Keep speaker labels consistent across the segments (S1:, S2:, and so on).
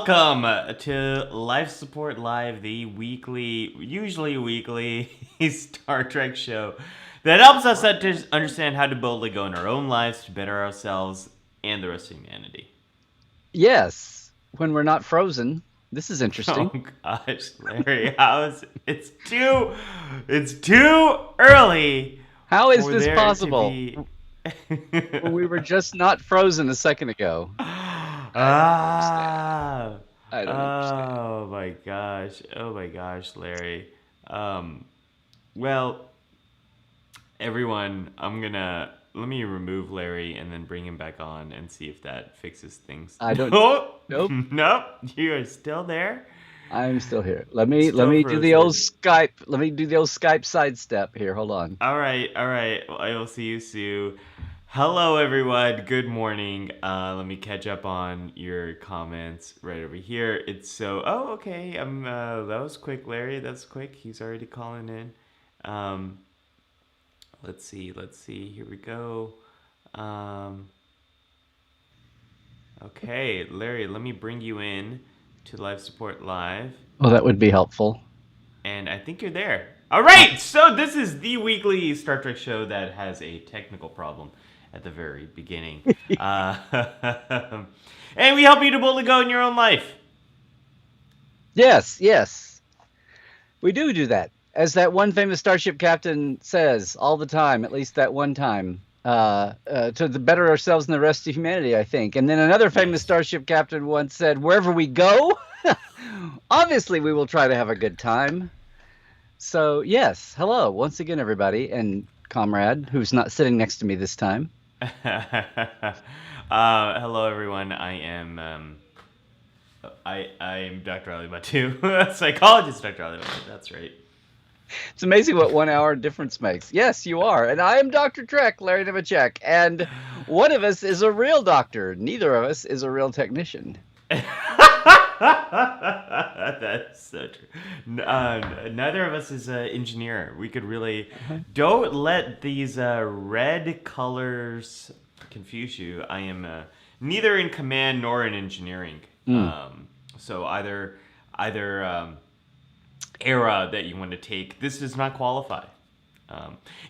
S1: welcome to Life Support Live, the usually weekly Star Trek show that helps us understand how to boldly go in our own lives to better ourselves and the rest of humanity.
S2: Yes, when we're not frozen. This is
S1: Oh
S2: interesting.
S1: gosh, Larry, it's too early
S2: How is
S1: for
S2: this
S1: there to
S2: possible?
S1: be.
S2: When we were just not frozen a second ago. I don't understand.
S1: Ah,
S2: I don't understand.
S1: oh my gosh, Larry. Um, well, everyone, let me remove Larry and then bring him back on and see if that fixes things.
S2: I don't.
S1: No,
S2: Nope.
S1: nope, you are still there,
S2: I'm still here. Let
S1: still
S2: me do the old
S1: frozen.
S2: Skype. Let me do the old Skype sidestep here. Hold on.
S1: All right. Well, I will see you soon. Hello, everyone. Good morning. Let me catch up on your comments right over here. It's so. Oh, okay. That was quick, Larry. That's quick. He's already calling in. Um, let's see. Let's see. Here we go. Um, okay, Larry. Let me bring you in to Live Support Live.
S2: Oh, that would be helpful.
S1: And I think you're there. All
S2: Uh,
S1: right, so this is the weekly Star Trek show that has a technical problem at the very beginning. Uh, and we help you to boldly go in your own life.
S2: yes, yes, we do that. As that one famous starship captain says all the time, at least that one time, to the better ourselves and the rest of humanity, I think. And then another famous
S1: Yes.
S2: starship captain once said, "Wherever we go, obviously we will try to have a good time." So yes, hello once again, everybody, and comrade who's not sitting next to me this time.
S1: Hello, everyone. I am Dr. Ali Batu, psychologist Dr. Ali Batu. That's right.
S2: It's amazing what 1 hour difference makes. Yes, you are, and I am Dr. Trek, Larry Nemeczek, and one of us is a real doctor. Neither of us is a real technician.
S1: That's so true. Neither of us is an engineer. We could really don't let these red colors confuse you. I am neither in command nor in engineering.
S2: Mm.
S1: So either era that you want to take, this does not qualify.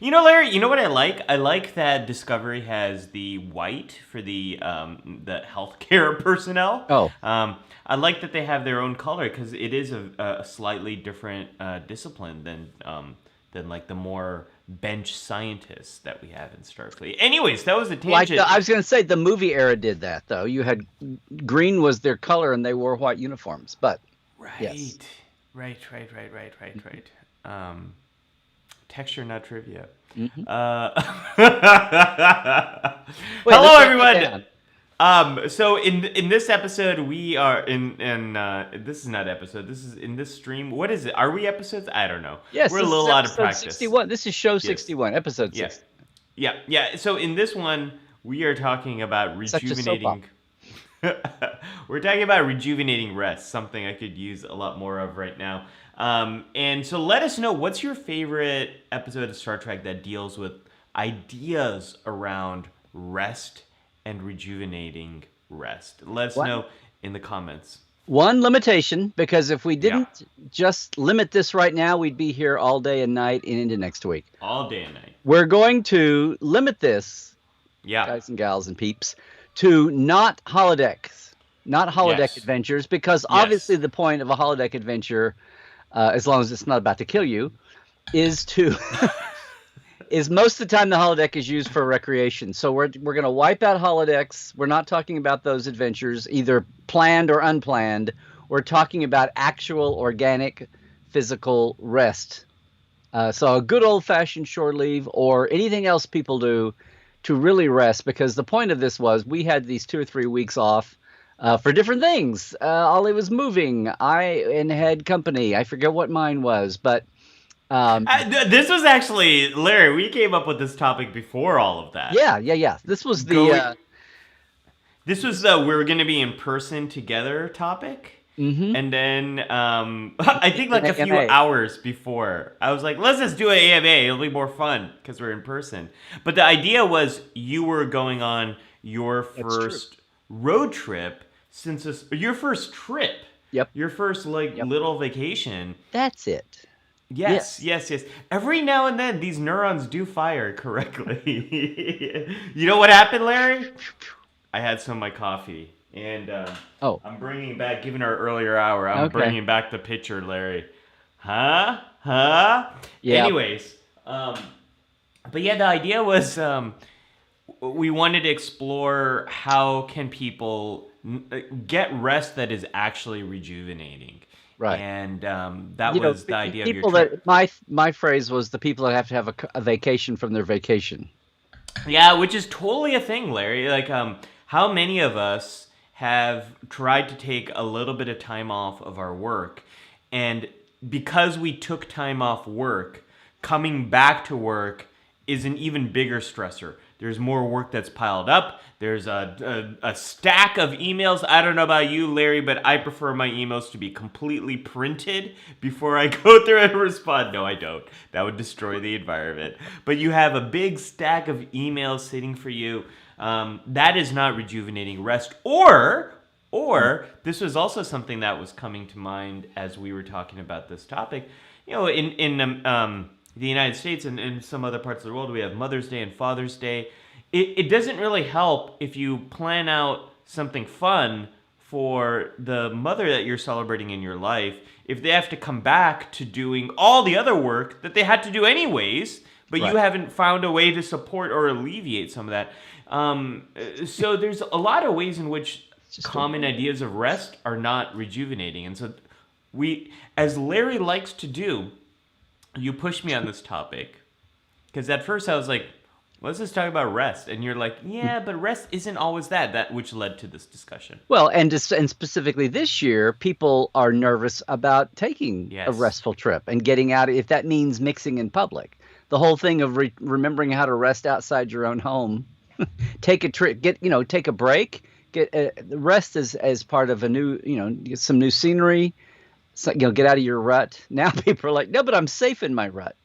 S1: Larry, you know what I like? I like that Discovery has the white for the healthcare personnel.
S2: Oh,
S1: I like that they have their own color because it is a slightly different discipline than like the more bench scientists that we have in Starfleet. Anyways, that was a tangent.
S2: I was going to say, the movie era did that though. You had green was their color, and they wore white uniforms. But
S1: Right,
S2: yes,
S1: right. Texture, not trivia.
S2: hmm
S1: Uh,
S2: wait, let's
S1: Hello,
S2: write that
S1: everyone.
S2: down.
S1: So in this episode, we are in this is not episode. This is in this stream. What is it? Are we episodes? I don't know.
S2: Yes,
S1: We're a
S2: this is
S1: little out of
S2: episode
S1: practice.
S2: 61. This is show
S1: Yes.
S2: 61, episode
S1: Yeah.
S2: 60.
S1: Yeah. So in this one, we are talking about
S2: Such a soap
S1: rejuvenating.
S2: opera.
S1: We're talking about rejuvenating rest, something I could use a lot more of right now. And so let us know, what's your favorite episode of Star Trek that deals with ideas around rest and rejuvenating rest. Let us
S2: One
S1: know in the comments.
S2: one limitation, because if we
S1: Yeah,
S2: didn't just limit this right now, we'd be here all day and night and into next week.
S1: all day and night.
S2: We're going to limit this,
S1: Yeah.
S2: guys and gals and peeps, to not holodecks, not holodeck
S1: Yes.
S2: adventures, because obviously
S1: Yes.
S2: the point of a holodeck adventure, as long as it's not about to kill you, is to is most of the time the holodeck is used for recreation. So we're going to wipe out holodecks. We're not talking about those adventures, either planned or unplanned. We're talking about actual organic physical rest. So a good old fashioned shore leave or anything else people do to really rest, because the point of this was we had these 2 or 3 weeks off for different things. Ollie was moving. I and had company. I forget what mine was, but um,
S1: This was actually Larry. We came up with this topic before all of that.
S2: yeah. This was the
S1: Going. This was
S2: this.
S1: the we're going to be in person together topic.
S2: Mm-hmm.
S1: And then I think
S2: An
S1: like a few
S2: AMA.
S1: hours before, I was like, let's just do an AMA. It'll be more fun because we're in person. But the idea was you were going on your
S2: That's true.
S1: first road trip. your first trip,
S2: Yep.
S1: your first like
S2: Yep.
S1: little vacation.
S2: That's it.
S1: Yes,
S2: Yes.
S1: yes, yes. Every now and then, these neurons do fire correctly. You know what happened, Larry? I had some of my coffee, and
S2: Oh,
S1: I'm bringing back, given our earlier hour, I'm
S2: okay.
S1: bringing back the picture, Larry. Huh? Huh?
S2: Yeah.
S1: Anyways, um, but yeah, the idea was we wanted to explore how can people get rest that is actually rejuvenating,
S2: Right.
S1: and that was the idea of your
S2: People
S1: trip.
S2: that my phrase was the people that have to have a vacation from their vacation.
S1: Yeah, which is totally a thing, Larry. Like, how many of us have tried to take a little bit of time off of our work, and because we took time off work, coming back to work is an even bigger stressor. There's more work that's piled up. There's a stack of emails. I don't know about you, Larry, but I prefer my emails to be completely printed before I go through and respond. No, I don't. That would destroy the environment. But you have a big stack of emails sitting for you. That is not rejuvenating rest. Or this was also something that was coming to mind as we were talking about this topic. You know, in the United States and in some other parts of the world, we have Mother's Day and Father's Day. It doesn't really help if you plan out something fun for the mother that you're celebrating in your life if they have to come back to doing all the other work that they had to do anyways, but you
S2: Right.
S1: haven't found a way to support or alleviate some of that. So there's a lot of ways in which
S2: It's just a
S1: common ideas of rest are not rejuvenating. And so we, as Larry likes to do, you pushed me on this topic because at first I was like, let's just talk about rest. And you're like, yeah, but rest isn't always that. That which led to this discussion.
S2: Well, and specifically this year, people are nervous about taking a
S1: Yes.
S2: restful trip and getting out if that means mixing in public. The whole thing of remembering how to rest outside your own home, take a trip, take a break, get rest as part of a new, get some new scenery, so, get out of your rut. Now people are like, no, but I'm safe in my rut.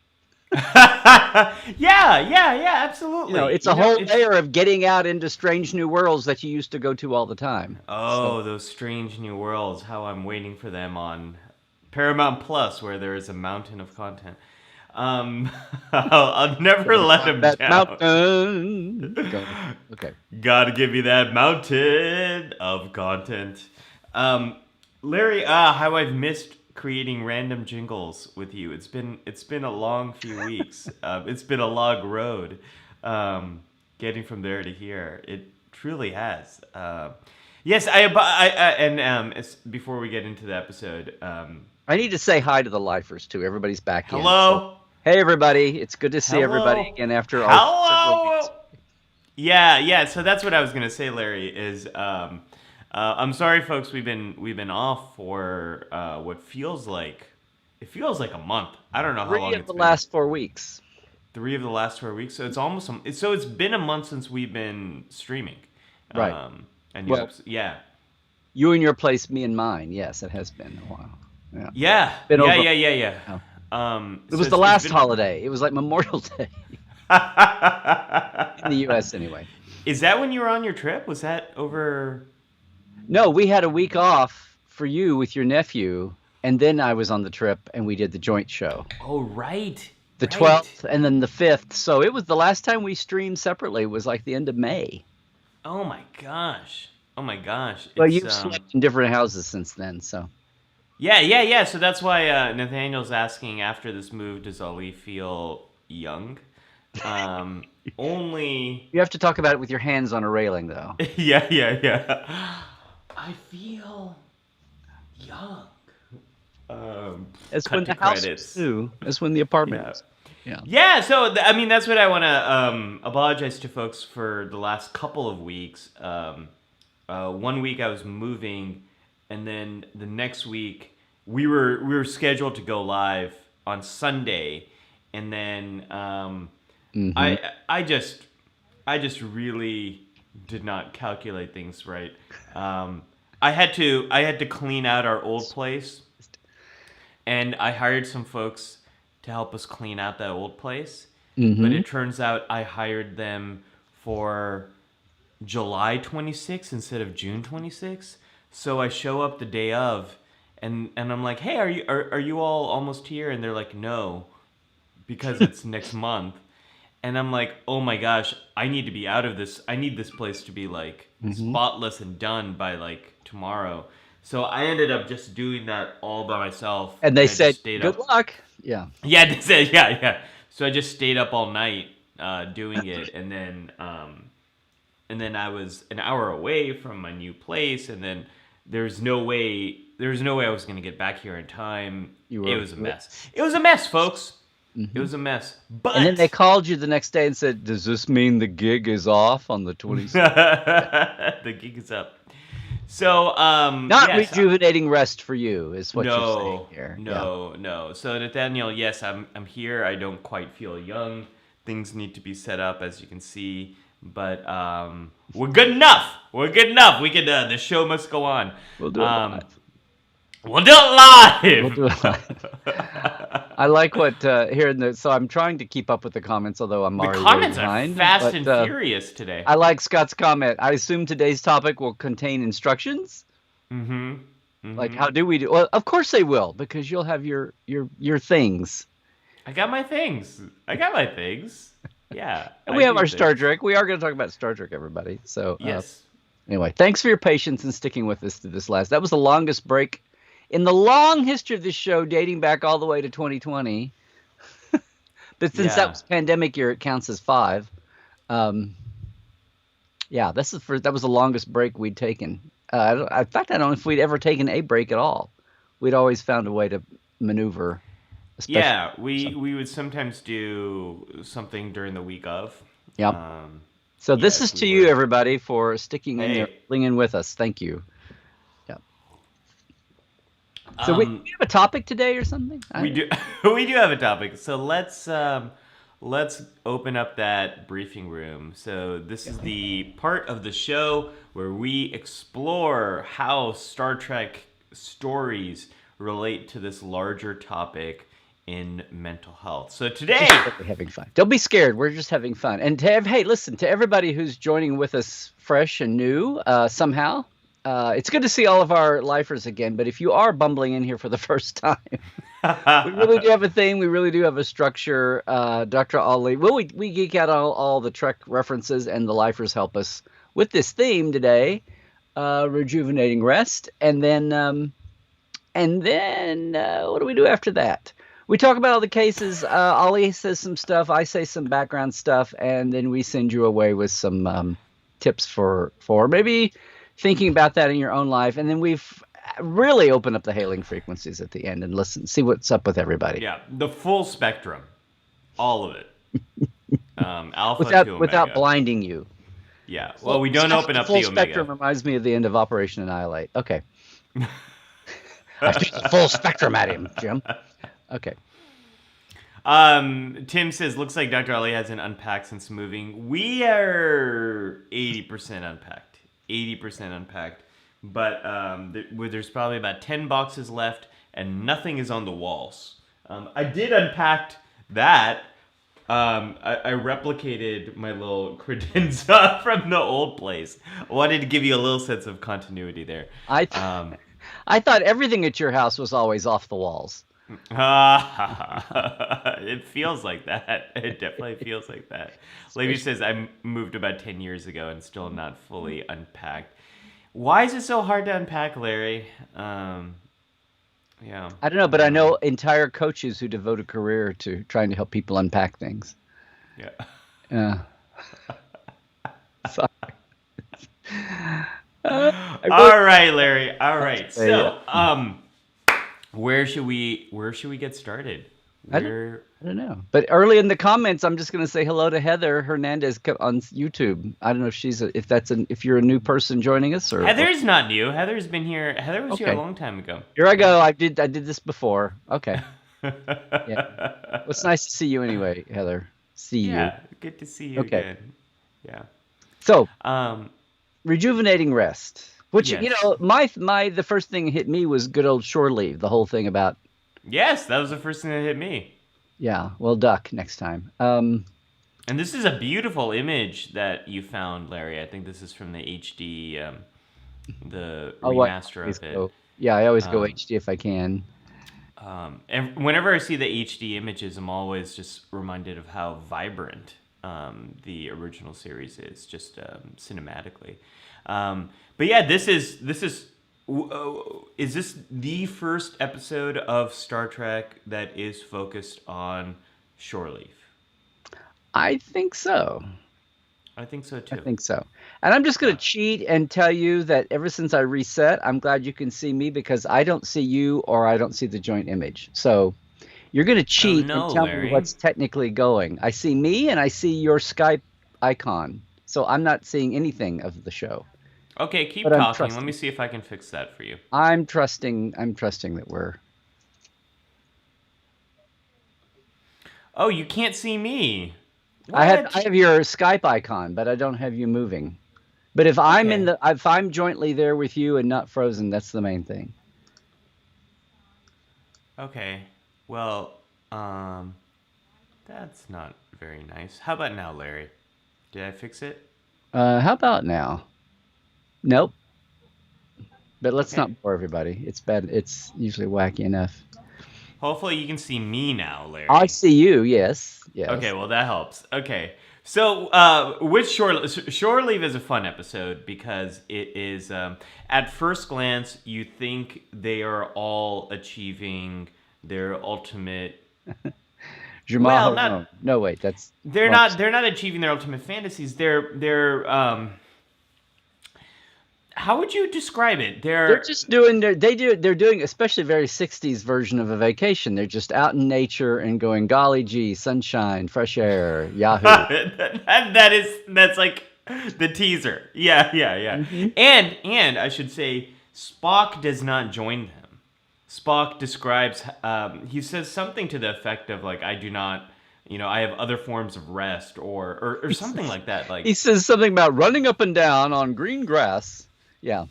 S1: Yeah, yeah, yeah, absolutely.
S2: It's a
S1: You know,
S2: whole
S1: it's
S2: layer of getting out into strange new worlds that you used to go to all the time. So,
S1: oh, those strange new worlds. How I'm waiting for them on Paramount Plus, where there is a mountain of content. Um, I'll never
S2: gotta
S1: let
S2: climb
S1: them
S2: that
S1: down.
S2: mountain. Okay.
S1: Gotta give me that mountain of content. Um, Larry, how I've missed creating random jingles with you. It's been a long few weeks. It's been a long road. Getting from there to here, it truly has. Yes, and before we get into the episode,
S2: I need to say hi to the lifers too. Everybody's back in. So,
S1: hello,
S2: hey everybody, it's good to see everybody
S1: hello,
S2: again after our several weeks.
S1: hello. Yeah, yeah. So that's what I was gonna say, Larry. Is I'm sorry, folks. We've been off for what feels like a month. I don't know how
S2: 3
S1: long
S2: of
S1: it's
S2: the
S1: been.
S2: last 4 weeks.
S1: 3 of the last 4 weeks. So it's almost so it's been a month since we've been streaming.
S2: Right.
S1: And new
S2: Well,
S1: episodes. Yeah,
S2: you in your place, me in mine. Yes, it has been a while. Yeah.
S1: yeah,
S2: Been
S1: yeah,
S2: over.
S1: yeah, yeah, yeah.
S2: Now. It
S1: So
S2: was the
S1: it's
S2: last
S1: been.
S2: holiday. It was like Memorial Day in the U.S. anyway.
S1: Is that when you were on your trip? Was that over?
S2: No, we had a week off for you with your nephew, and then I was on the trip and we did the joint show.
S1: Oh, right,
S2: The
S1: right.
S2: 12th and then the 5th. So it was the last time we streamed separately was like the end of May.
S1: Oh my gosh. Oh my gosh.
S2: Well,
S1: It's
S2: you've slept in different houses since then, so.
S1: Yeah, yeah, yeah. So that's why Nathaniel's asking after this move, does Ali feel young? Um, only.
S2: You have to talk about it with your hands on a railing, though.
S1: Yeah, yeah, yeah. I feel young.
S2: It's when
S1: Cut to
S2: the house was
S1: credits.
S2: new. It's when the apartment
S1: Yeah.
S2: was. Yeah.
S1: Yeah, so I mean that's what I want to apologize to folks for the last couple of weeks. One week I was moving, and then the next week we were scheduled to go live on Sunday, and then
S2: Hmm.
S1: I just really did not calculate things right. I had to clean out our old place, and I hired some folks to help us clean out that old place. But
S2: Hmm.
S1: it turns out I hired them for July 26th instead of June 26th. So I show up the day of, and I'm like, hey, are you all almost here? And they're like, no, because it's next month. And I'm like, oh my gosh, I need to be out of this. I need this place to be like
S2: Hmm.
S1: spotless and done by like tomorrow. So I ended up just doing that all by myself,
S2: And they
S1: and I just
S2: said,
S1: stayed
S2: "Good
S1: up.
S2: luck." Yeah.
S1: Yeah, they said, yeah, yeah. So I just stayed up all night doing it, and then I was an hour away from my new place, and then there's no way I was gonna get back here in time.
S2: You
S1: It
S2: were.
S1: was a mess. It was a mess, folks. It
S2: Hmm.
S1: was a mess.
S2: And then they
S1: But
S2: called you the next day and said, "Does this mean the gig is off on the 26th?"
S1: the gig is up. So
S2: Not
S1: yes,
S2: rejuvenating rest for you, is what you're saying
S1: no,
S2: here. Yeah.
S1: no. So Nathaniel, yes, I'm here. I don't quite feel young. Things need to be set up, as you can see, but we're good enough. We're good enough. We can. The show must go on.
S2: We'll do it
S1: Um,
S2: live.
S1: we'll do
S2: We'll do it
S1: it live.
S2: live. I like what here in the. So I'm trying to keep up with the comments, although I'm
S1: The
S2: already way
S1: comments are
S2: behind.
S1: fast
S2: But
S1: and furious today.
S2: I like Scott's comment. I assume today's topic will contain instructions.
S1: Mm-hmm.
S2: Like,
S1: Mm-hmm.
S2: how do we do? Well, of course they will, because you'll have your things.
S1: I got my things. I got my things. Yeah,
S2: And
S1: I
S2: we have
S1: do
S2: our Star
S1: things.
S2: Trek. We are going to talk about Star Trek, everybody. So
S1: Yes.
S2: anyway, thanks for your patience and sticking with us to this last. That was the longest break in the long history of this show, dating back all the way to 2020. But since that
S1: Yeah.
S2: was pandemic year, it counts as 5. Um, yeah, that was the longest break we'd taken. In fact, I don't know if we'd ever taken a break at all. We'd always found a way to maneuver, especially.
S1: Yeah, we would sometimes do something during the week of.
S2: Yep.
S1: Um,
S2: So this is
S1: yes, we
S2: to you,
S1: would.
S2: everybody, for sticking in there,
S1: Hey,
S2: holding in with us. Thank you. Yeah. So
S1: um,
S2: we have a topic today or something?
S1: we do we do have a topic. So let's open up that briefing room. So this is the part of the show where we explore how Star Trek stories relate to this larger topic in mental health. So today,
S2: Just really having fun. Don't be scared. We're just having fun. And hey, listen to everybody who's joining with us, fresh and new, somehow. It's good to see all of our lifers again. But if you are bumbling in here for the first time, we really do have a theme. We really do have a structure. Dr. Ali, well, we geek out all the Trek references, and the lifers help us with this theme today, rejuvenating rest, and then what do we do after that? We talk about all the cases. Ollie says some stuff. I say some background stuff, and then we send you away with some tips for maybe thinking about that in your own life. And then we've really opened up the hailing frequencies at the end and see what's up with everybody.
S1: yeah, the full spectrum, all of it, alpha to
S2: Without
S1: omega.
S2: blinding you.
S1: Yeah. Well, we don't open
S2: The
S1: up
S2: full
S1: the
S2: spectrum
S1: omega.
S2: reminds me of the end of Operation Annihilate. Okay. I shoot the full spectrum at him, Jim. Okay.
S1: Tim says, looks like Dr. Ali hasn't unpacked since moving. We are 80% unpacked. 80% unpacked. But there's probably about 10 boxes left, and nothing is on the walls. I did unpack that. I replicated my little credenza from the old place. I wanted to give you a little sense of continuity there.
S2: I thought everything at your house was always off the walls.
S1: It feels like that. It definitely feels like that. Lady says I moved about 10 years ago and still not fully unpacked. Why is it so hard to unpack, Larry? Yeah.
S2: I don't know, but I know entire coaches who devote a career to trying to help people unpack things.
S1: Yeah.
S2: Yeah. Sorry.
S1: All right, Larry. All right. So,
S2: Yeah.
S1: where should we get started?
S2: I don't know. But early in the comments, I'm just going to say hello to Heather Hernandez on YouTube. I don't know if if you're a new person joining us or
S1: Heather's not new. Heather's been here. Heather was here a
S2: Okay.
S1: long time ago.
S2: Here I go. I did this before. Okay. Yeah. Well, it's nice to see you anyway, Heather. See you.
S1: Yeah, good to see you
S2: Okay.
S1: again. Yeah.
S2: So,
S1: Um,
S2: rejuvenating rest. Which
S1: Yes.
S2: the first thing that hit me was good old shore leave. The whole thing about
S1: yes, that was the first thing that hit me.
S2: well, duck next time.
S1: And this is a beautiful image that you found, Larry. I think this is from the HD the
S2: Oh, I
S1: remaster
S2: always
S1: of it.
S2: go. Yeah, I always go
S1: Um,
S2: HD if I can.
S1: and whenever I see the HD images, I'm always just reminded of how vibrant the original series is, just cinematically. But yeah, is this the first episode of Star Trek that is focused on shore leave?
S2: I think so.
S1: I think so
S2: I
S1: too.
S2: think so. And I'm just going
S1: Uh,
S2: to cheat and tell you that ever since I reset, I'm glad you can see me because I don't see you or I don't see the joint image. So you're going to
S1: oh
S2: cheat and
S1: no,
S2: tell me
S1: Larry.
S2: what's technically going. I see me and I see your Skype icon. So I'm not seeing anything of the show,
S1: Okay,
S2: but
S1: keep
S2: I'm
S1: talking. Let me
S2: trusting.
S1: see if I can fix that for you.
S2: I'm trusting that we're.
S1: Oh, you can't see me.
S2: I have I
S1: What?
S2: have your Skype icon, but I don't have you moving. But
S1: Okay.
S2: if I'm jointly there with you and not frozen, that's the main thing.
S1: Okay. Well, um, that's not very nice. How about now, Larry? Did I fix it?
S2: How about now? Nope. But let's
S1: Okay.
S2: not bore everybody. It's bad. It's usually wacky enough.
S1: Hopefully you can see me now,
S2: I
S1: Larry.
S2: see you. Yes.
S1: Okay,
S2: Yes.
S1: well that helps. Okay. So, with Shore Leave is a fun episode because it is, at first glance, you think they are all achieving their ultimate.
S2: Jamal
S1: Well, not
S2: Harone. No, wait. That's
S1: they're
S2: wrong.
S1: not they're not achieving their ultimate fantasies. They're how would you describe it?
S2: They're just doing they're doing especially a very 60s version of a vacation. They're just out in nature and going, golly gee, sunshine, fresh air, Yahoo.
S1: That's like the teaser. Yeah, yeah, yeah.
S2: Hmm.
S1: And I should say Spock does not join them. Spock describes he says something to the effect of like I do not, I have other forms of rest or something like that.
S2: He
S1: Like
S2: says something about running up and down on green grass. Yeah.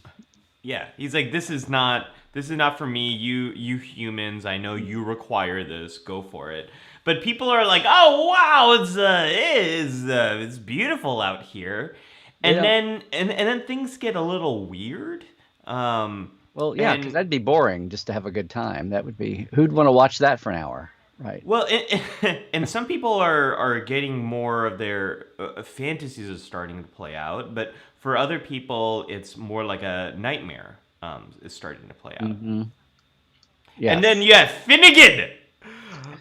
S1: yeah, he's like this is not for me. You humans, I know you require this. Go for it. But people are like, "Oh wow, it's beautiful out here."
S2: They
S1: And
S2: don't.
S1: then things get a little weird. Um
S2: Well, yeah, because
S1: and
S2: that'd be boring just to have a good time. That would be, who'd want to watch that for an hour? Right.
S1: well, and some people are getting more of their fantasies are starting to play out, but for other people, it's more like a nightmare is starting to play out.
S2: Hmm.
S1: And then
S2: Yes.
S1: yeah, Finnegan.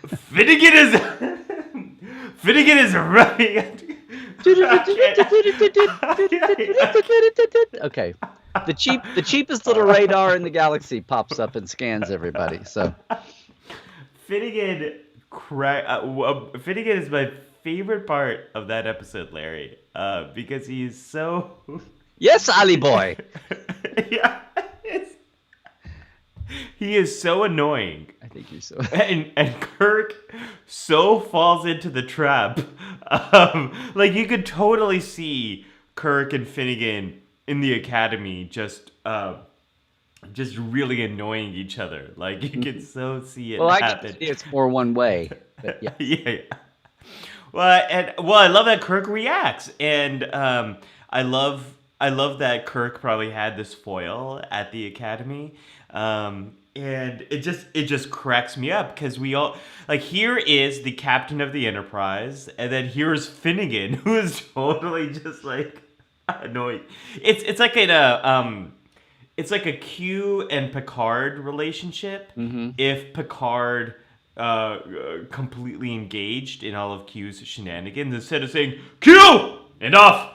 S1: Finnegan is Finnegan is running.
S2: Okay. The cheapest little radar in the galaxy pops up and scans everybody. So
S1: Finnegan, Finnegan is my favorite part of that episode, Larry, because he's so
S2: yes, Ali boy.
S1: yeah, he is so annoying.
S2: I think you're so.
S1: And Kirk so falls into the trap. Like you could totally see Kirk and Finnegan in the academy just really annoying each other. Like you could so see
S2: Well,
S1: it
S2: I get to
S1: happen.
S2: see it's more one way, but yeah.
S1: Yeah. Well, I love that Kirk reacts, and I love that Kirk probably had this foil at the academy, and it just cracks me up because we all like here is the captain of the Enterprise, and then here's Finnegan who is totally just like annoying. It's like it's like a Q and Picard relationship.
S2: Hmm.
S1: If Picard completely engaged in all of Q's shenanigans instead of saying Q, enough,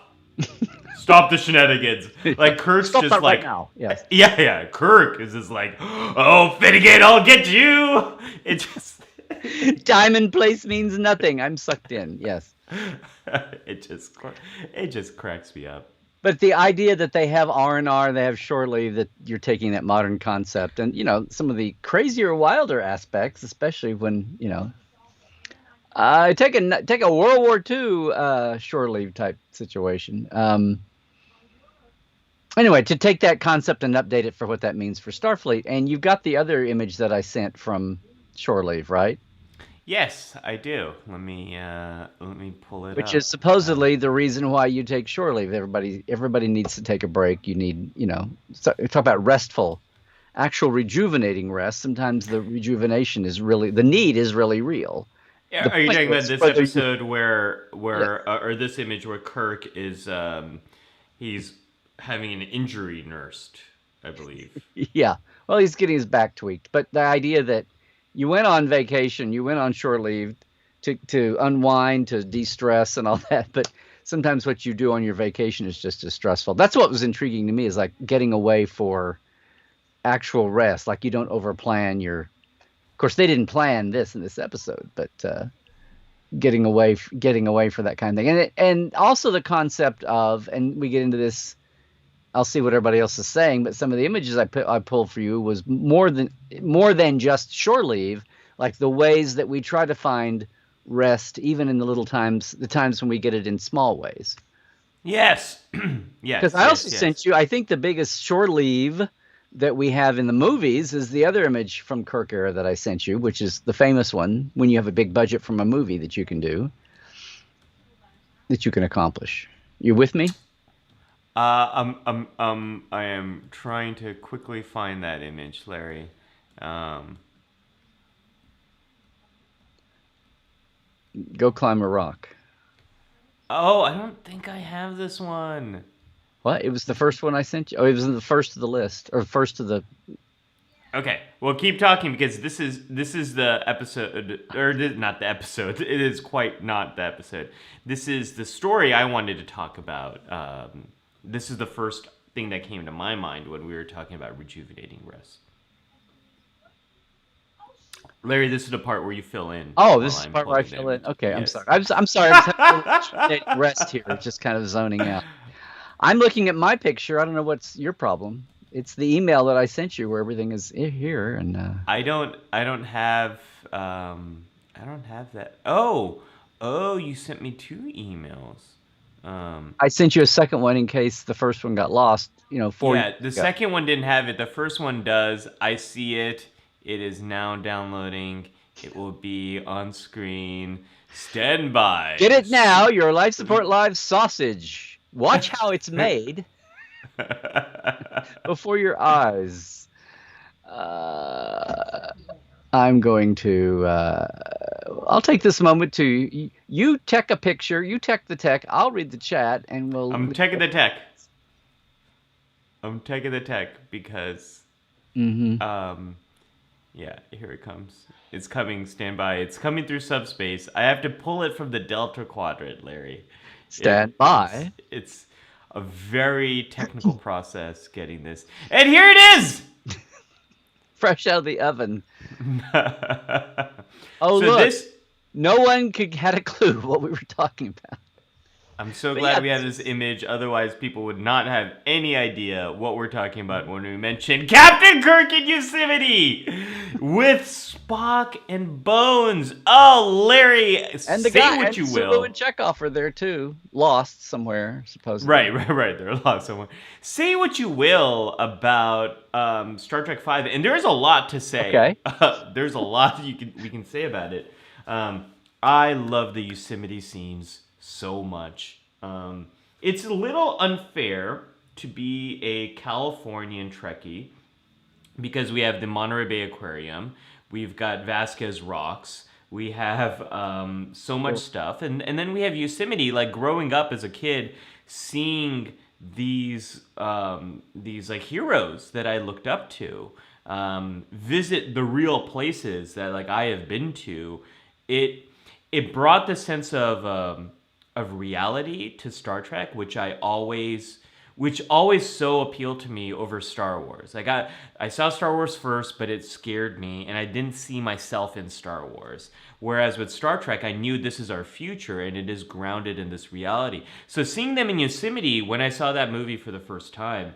S1: stop the shenanigans. Like Kirk's
S2: Stop
S1: just
S2: that right
S1: like,
S2: now. Yes.
S1: yeah, yeah. Kirk is just like, oh, Finnegan, I'll get you. It just,
S2: Time and place means nothing. I'm sucked in. Yes.
S1: it just, it just cracks me up.
S2: But the idea that they have R&R, they have shore leave, that you're taking that modern concept and, some of the crazier, wilder aspects, especially when, take a World War II shore leave type situation. Anyway, to take that concept and update it for what that means for Starfleet. And you've got the other image that I sent from shore leave, right?
S1: Yes, I do. Let me pull it
S2: Which is
S1: up.
S2: supposedly the reason why you take shore leave. Everybody needs to take a break. You need, talk about restful, actual rejuvenating rest. Sometimes the rejuvenation is really the need is really real. The
S1: Are you
S2: point
S1: talking about
S2: is
S1: this
S2: whether you
S1: episode where
S2: yeah
S1: or this image where Kirk is he's having an injury nursed, I believe.
S2: yeah. Well, he's getting his back tweaked, but the idea that you went on vacation, you went on shore leave to unwind, to de-stress, and all that, but sometimes what you do on your vacation is just as stressful. That's what was intriguing to me is like getting away for actual rest. Like you don't overplan your. Of course, they didn't plan this in this episode, but getting away for that kind of thing, and also the concept of, and we get into this. I'll see what everybody else is saying, but some of the images I pulled for you was more than just shore leave, like the ways that we try to find rest, even in the times when we get it in small ways.
S1: Yes.
S2: Because
S1: Yes,
S2: I also
S1: yes, yes.
S2: sent you, I think the biggest shore leave that we have in the movies is the other image from Kirk era that I sent you, which is the famous one when you have a big budget from a movie that you can do, that you can accomplish. You with me?
S1: I am trying to quickly find that image, Larry. Um,
S2: Go climb a rock.
S1: oh, I don't think I have this one.
S2: What? It was the first one I sent you. Oh, it was in the first of the list, or first of the.
S1: Okay, well, keep talking because this is the episode, or not the episode. It is quite not the episode. This is the story I wanted to talk about. This is the first thing that came to my mind when we were talking about rejuvenating rest. Larry, this is the part where you fill in
S2: Oh,
S1: while
S2: this is the
S1: I'm
S2: part where I
S1: pulling the
S2: fill in.
S1: image.
S2: Okay, I'm sorry.
S1: Yes.
S2: I'm sorry. I was having a little rest here, just kind of zoning out. I'm looking at my picture. I don't know what's your problem. It's the email that I sent you where everything is here, and
S1: I don't have I don't have that. Oh, oh, you sent me two emails. Um,
S2: I sent you a second one in case the first one got lost. 4 years
S1: yeah, the
S2: ago.
S1: second one didn't have it. The first one does. I see it. It is now downloading. It will be on screen. Stand by.
S2: Get it now, your life support live sausage. Watch how it's made before your eyes. Uh, I'm going to. I'll take this moment to you tech a picture. You tech the tech. I'll read the chat, and we'll.
S1: I'm taking the tech. I'm taking the tech because
S2: Mm-hmm.
S1: um yeah, here it comes. It's coming, stand by. It's coming through subspace. I have to pull it from the Delta Quadrant, Larry.
S2: Stand by.
S1: It's a very technical process getting this. And here it is.
S2: Fresh out of the oven. Oh
S1: So
S2: look,
S1: this
S2: no one could had a clue what we were talking about.
S1: I'm so
S2: But yeah,
S1: glad we have this image. Otherwise, people would not have any idea what we're talking about when we mention Captain Kirk in Yosemite with Spock and Bones. Oh, Larry,
S2: and the
S1: say
S2: guy
S1: what
S2: and
S1: you
S2: Sulu
S1: will.
S2: and Chekhov are there too, lost somewhere supposedly.
S1: Right. There are a lot somewhere. Say what you will about Star Trek Five, and there's a lot to say.
S2: Okay.
S1: There's a lot we can say about it. I love the Yosemite scenes so much. It's a little unfair to be a Californian Trekkie because we have the Monterey Bay Aquarium, we've got Vasquez Rocks, we have so much
S2: Cool.
S1: stuff, and then we have Yosemite. Like growing up as a kid, seeing these like heroes that I looked up to, visit the real places that like I have been to. It it brought the sense of reality to Star Trek, which always so appealed to me over Star Wars. Like I saw Star Wars first, but it scared me, and I didn't see myself in Star Wars. Whereas with Star Trek, I knew this is our future, and it is grounded in this reality. So seeing them in Yosemite when I saw that movie for the first time,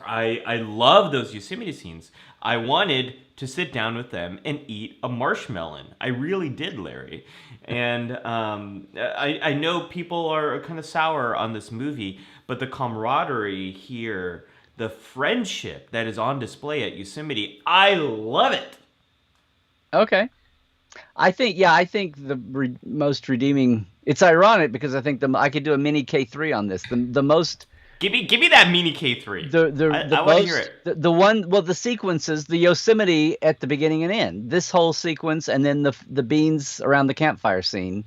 S1: I love those Yosemite scenes. I wanted to sit down with them and eat a marshmallow. I really did, Larry. And I know people are kind of sour on this movie, but the camaraderie here, the friendship that is on display at Yosemite, I love it.
S2: Okay. I think the most redeeming. It's ironic because I think I could do a mini K3 on this. The most
S1: Give me that mini K3.
S2: the
S1: I want to hear
S2: most
S1: it.
S2: the one well the sequences, the Yosemite at the beginning and end, this whole sequence, and then the beans around the campfire scene.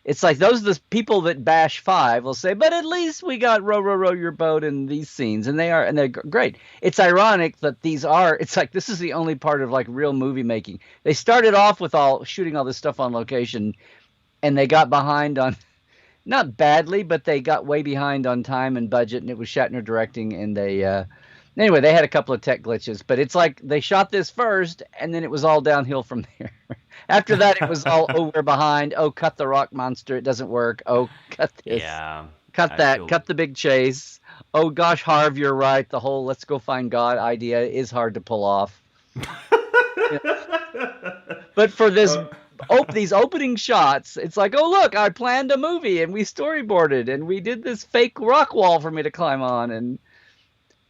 S2: It's like those are the people that bash five will say, but at least we got row row row your boat in these scenes, and they're great. It's ironic that these are. It's like this is the only part of like real movie making. They started off with all shooting all this stuff on location, and they got behind on not badly, but they got way behind on time and budget, and it was Shatner directing, and they anyway they had a couple of tech glitches, but it's like they shot this first, and then it was all downhill from there. After that, it was all, oh, we're behind. Oh, cut the rock monster, it doesn't work. Oh, cut this,
S1: Yeah,
S2: cut
S1: I
S2: that,
S1: feel.
S2: cut the big chase. Oh gosh, Harv, you're right. The whole let's go find God idea is hard to pull off. You know, but for this
S1: Uh,
S2: these opening shots, it's like, oh look, I planned a movie and we storyboarded and we did this fake rock wall for me to climb on, and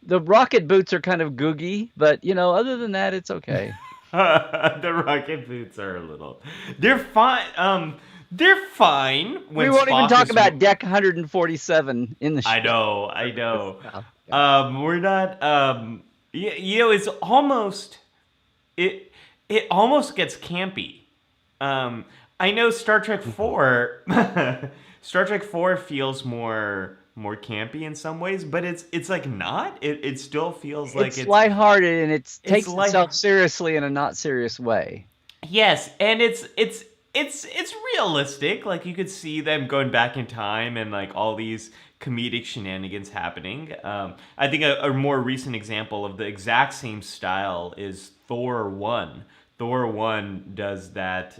S2: the rocket boots are kind of googie, but other than that, it's okay.
S1: the rocket boots are a little. They're fine. They're fine
S2: We
S1: when
S2: won't even
S1: Spock
S2: talk
S1: is.
S2: about Deck 147 in the
S1: I
S2: show.
S1: know. I know.
S2: Yeah.
S1: We're not. It's almost. It it almost gets campy. Um, I know Star Trek Four. Star Trek Four feels more campy in some ways, but it's like not. It still feels like
S2: It's lighthearted and it
S1: it's
S2: takes
S1: like
S2: itself seriously in a not serious way.
S1: yes, and it's realistic. Like you could see them going back in time and like all these comedic shenanigans happening. I think a more recent example of the exact same style is Thor One. Thor One does that,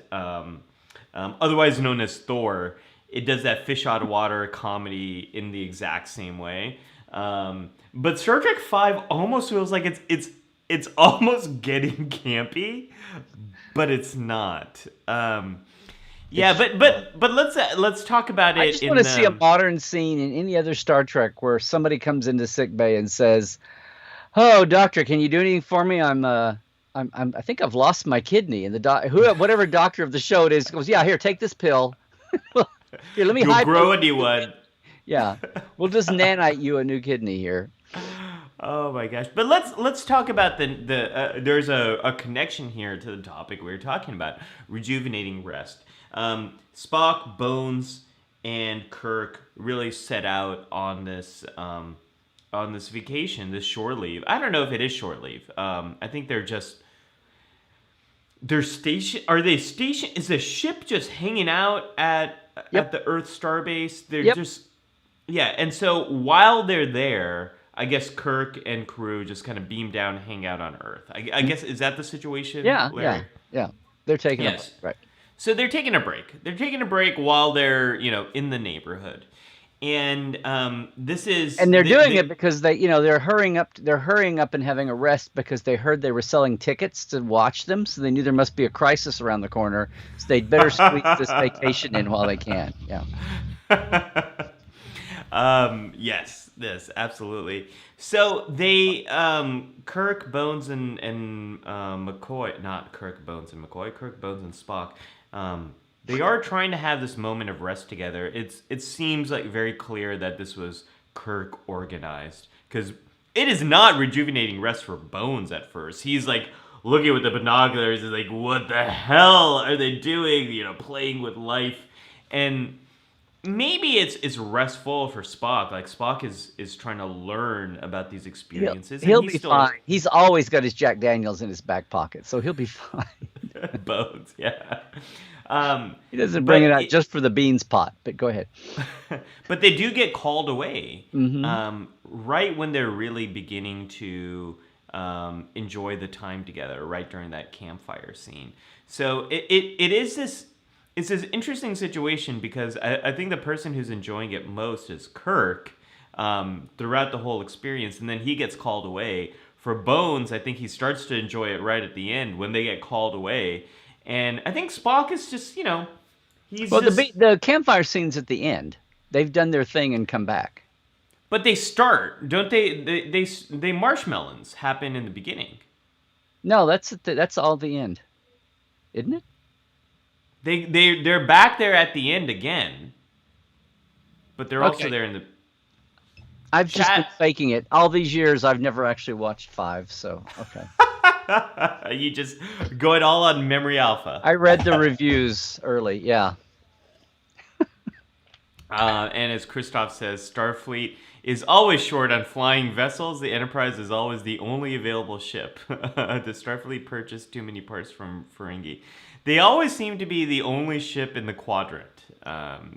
S1: otherwise known as Thor. It does that fish out of water comedy in the exact same way. But Star Trek Five almost feels like it's almost getting campy, but it's not. Yeah,
S2: It's
S1: but let's talk about
S2: I
S1: it
S2: just want
S1: in
S2: to see a
S1: the.
S2: modern scene in any other Star Trek where somebody comes into sick bay and says, "Oh, doctor, can you do anything for me? I think I've lost my kidney." And the whatever doctor of the show it is goes, "Yeah, here, take this pill. Here, let me
S1: You'll grow a
S2: hypo.
S1: new one.
S2: Yeah, we'll just nanite you a new kidney here."
S1: Oh my gosh! But let's talk about there's a connection here to the topic we were talking about, rejuvenating rest. Spock, Bones, and Kirk really set out on this vacation, this shore leave. I don't know if it is shore leave. I think they're station. Are they station? Is the ship just hanging out at
S2: Yep,
S1: the Earth starbase? They're
S2: yep.
S1: just yeah. And so while they're there, I guess Kirk and crew just kind of beam down, and hang out on Earth. I guess is that the situation,
S2: Yeah, yeah,
S1: Larry?
S2: yeah. They're taking a break,
S1: Yes.
S2: right?
S1: So they're taking a break. They're taking a break while they're in the neighborhood, and this is
S2: And they're doing it because they're hurrying up. They're hurrying up and having a rest because they heard they were selling tickets to watch them, so they knew there must be a crisis around the corner. So they'd better squeeze this vacation in while they can. Yeah.
S1: Yes, this absolutely. So they, Kirk, Bones, and McCoy, not Kirk, Bones, and McCoy, Kirk, Bones, and Spock. They are trying to have this moment of rest together. It seems like very clear that this was Kirk organized because it is not rejuvenating rest for Bones at first. He's like looking with the binoculars. He's like, "What the hell are they doing?" Playing with life, and maybe it's restful for Spock. Like Spock is trying to learn about these
S2: He'll
S1: experiences, and
S2: he'll
S1: he's
S2: be
S1: still
S2: fine. He's always got his Jack Daniels in his back pocket, so he'll be fine.
S1: bones. Yeah,
S2: He doesn't bring
S1: but
S2: it out just for the beans pot. But go ahead.
S1: but they do get called away
S2: Hmm.
S1: right when they're really beginning to enjoy the time together, right during that campfire scene. So it is this. It's this interesting situation because I think the person who's enjoying it most is Kirk throughout the whole experience, and then he gets called away. For Bones, I think he starts to enjoy it right at the end when they get called away, and I think Spock is just he's
S2: Well,
S1: just.
S2: the campfire scenes at the end, they've done their thing and come back.
S1: But they start, don't they? They marshmallows happen in the beginning.
S2: No, that's all the end, isn't it?
S1: they're back there at the end again, but they're also
S2: Okay.
S1: there in the
S2: I've just been
S1: chat.
S2: faking it. All these years, I've never actually watched five, so okay.
S1: You just go it all on memory alpha.
S2: I read the reviews early. Yeah.
S1: And as Christoph says, Starfleet is always short on flying vessels. The Enterprise is always the only available ship. The Starfleet purchased too many parts from Ferengi. They always seem to be the only ship in the quadrant.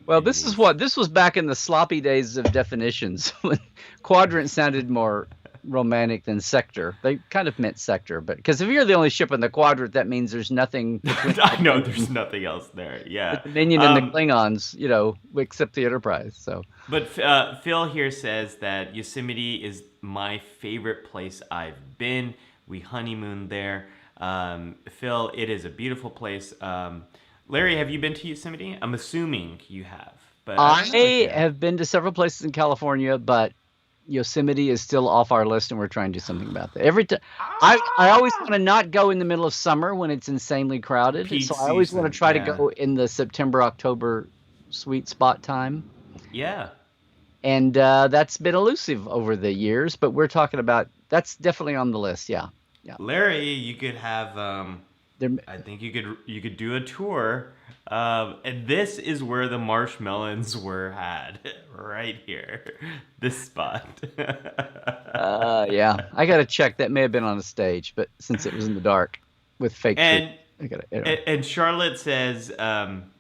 S2: Well,
S1: In these,
S2: this was back in the sloppy days of definitions when quadrant sounded more romantic than sector. They kind of meant sector, but because if you're the only ship in the quadrant, that means there's nothing between
S1: I know there's nothing else there.
S2: the
S1: Yeah.
S2: Dominion and the Klingons, except the Enterprise. So,
S1: But Phil here says that Yosemite is my favorite place I've been. We honeymooned there. Phil, it is a beautiful place. Larry, have you been to Yosemite? I'm assuming you have, but I don't know if
S2: I
S1: you have.
S2: have been to several places in California, but Yosemite is still off our list, and we're trying to do something about that. Every time, I always want
S1: Ah,
S2: to not go in the middle of summer when it's insanely crowded.
S1: peak
S2: So I always want to
S1: season.
S2: try to
S1: Yeah,
S2: go in the September October sweet spot time,
S1: yeah.
S2: and that's been elusive over the years. But we're talking about that's definitely on the list. Yeah, yeah.
S1: Larry, you could have.
S2: There,
S1: I think you could do a tour, and this is where the marshmallows were had, right here, this spot.
S2: yeah. I got to check. That may have been on a stage, but since it was in the dark with fake trees,
S1: and
S2: I got to. Anyway.
S1: and Charlotte says, "I'm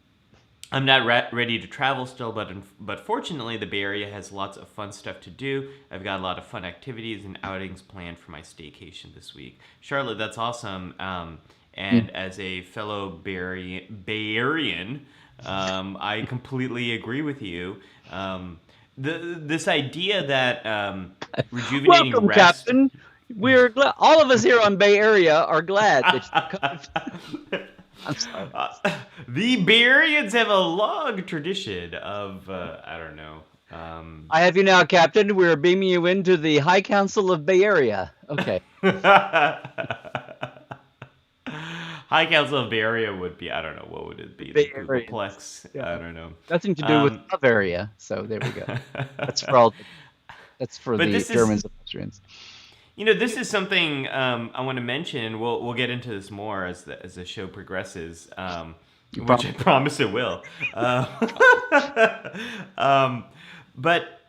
S1: not ready to travel still, but fortunately, the Bay Area has lots of fun stuff to do. I've got a lot of fun activities and outings planned for my staycation this week." Charlotte, that's awesome. And as a fellow Bay Arean, I completely agree with you. This idea that rejuvenating
S2: Welcome,
S1: rest.
S2: Captain. We're all of us here on Bay Area are glad that you come. I'm sorry.
S1: Uh, the Bay Areans have a long tradition of I don't know.
S2: I have you now, Captain. We're beaming you into the High Council of Bay Area. Okay.
S1: High Council of Bay Area would be, I don't know, what would it be? The
S2: Bay Areans.
S1: Googleplex?
S2: Yeah.
S1: I don't know.
S2: Nothing to do with
S1: Um,
S2: Love Area. So there we go. That's for all. That's for
S1: but
S2: the
S1: this is,
S2: Germans and Austrians.
S1: this is something I want to mention. We'll get into this more as the show progresses,
S2: You
S1: which I
S2: probably.
S1: promise it will. Um, but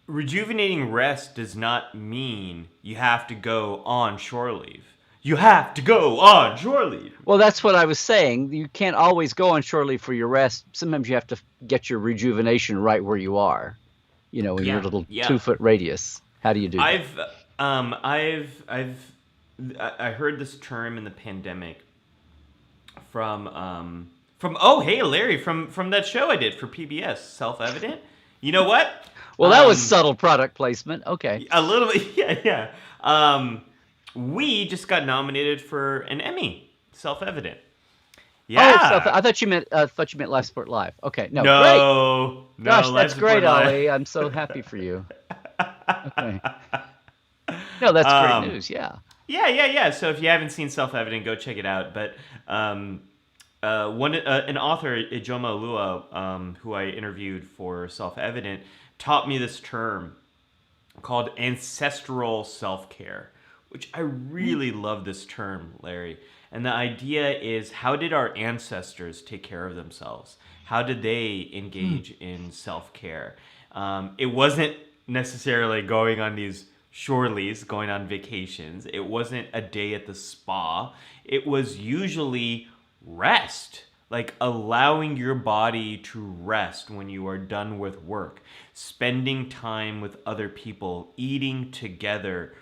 S1: rejuvenating rest does not mean you have to go on shore leave. You have to go on shore leave.
S2: Well, that's what I was saying. You can't always go on shore leave for your rest. Sometimes you have to get your rejuvenation right where you are. In your
S1: Yeah,
S2: little
S1: yeah.
S2: 2 foot radius. How do you do that?
S1: I heard this term in the pandemic from oh hey Larry from that show I did for PBS, Self Evident. You know what?
S2: Well, that was subtle product placement. Okay.
S1: A little bit, yeah, yeah. We just got nominated for an Emmy, Self Evident.
S2: Oh, so
S1: Yeah.
S2: I thought you meant Life Sport Live. Okay, no, great.
S1: No, no,
S2: Gosh,
S1: life
S2: that's
S1: support
S2: great,
S1: live.
S2: Ollie. I'm so happy for you. Okay. No, that's great
S1: um,
S2: news. Yeah.
S1: Yeah, yeah, yeah. So if you haven't seen Self Evident, go check it out. But an author, Ijoma Lua, who I interviewed for Self Evident, taught me this term called ancestral self care, which I really love this term, Larry. And the idea is, how did our ancestors take care of themselves? How did they engage in self care? It wasn't necessarily going on these shore leaves, going on vacations. It wasn't a day at the spa. It was usually rest, like allowing your body to rest when you are done with work, spending time with other people, eating together,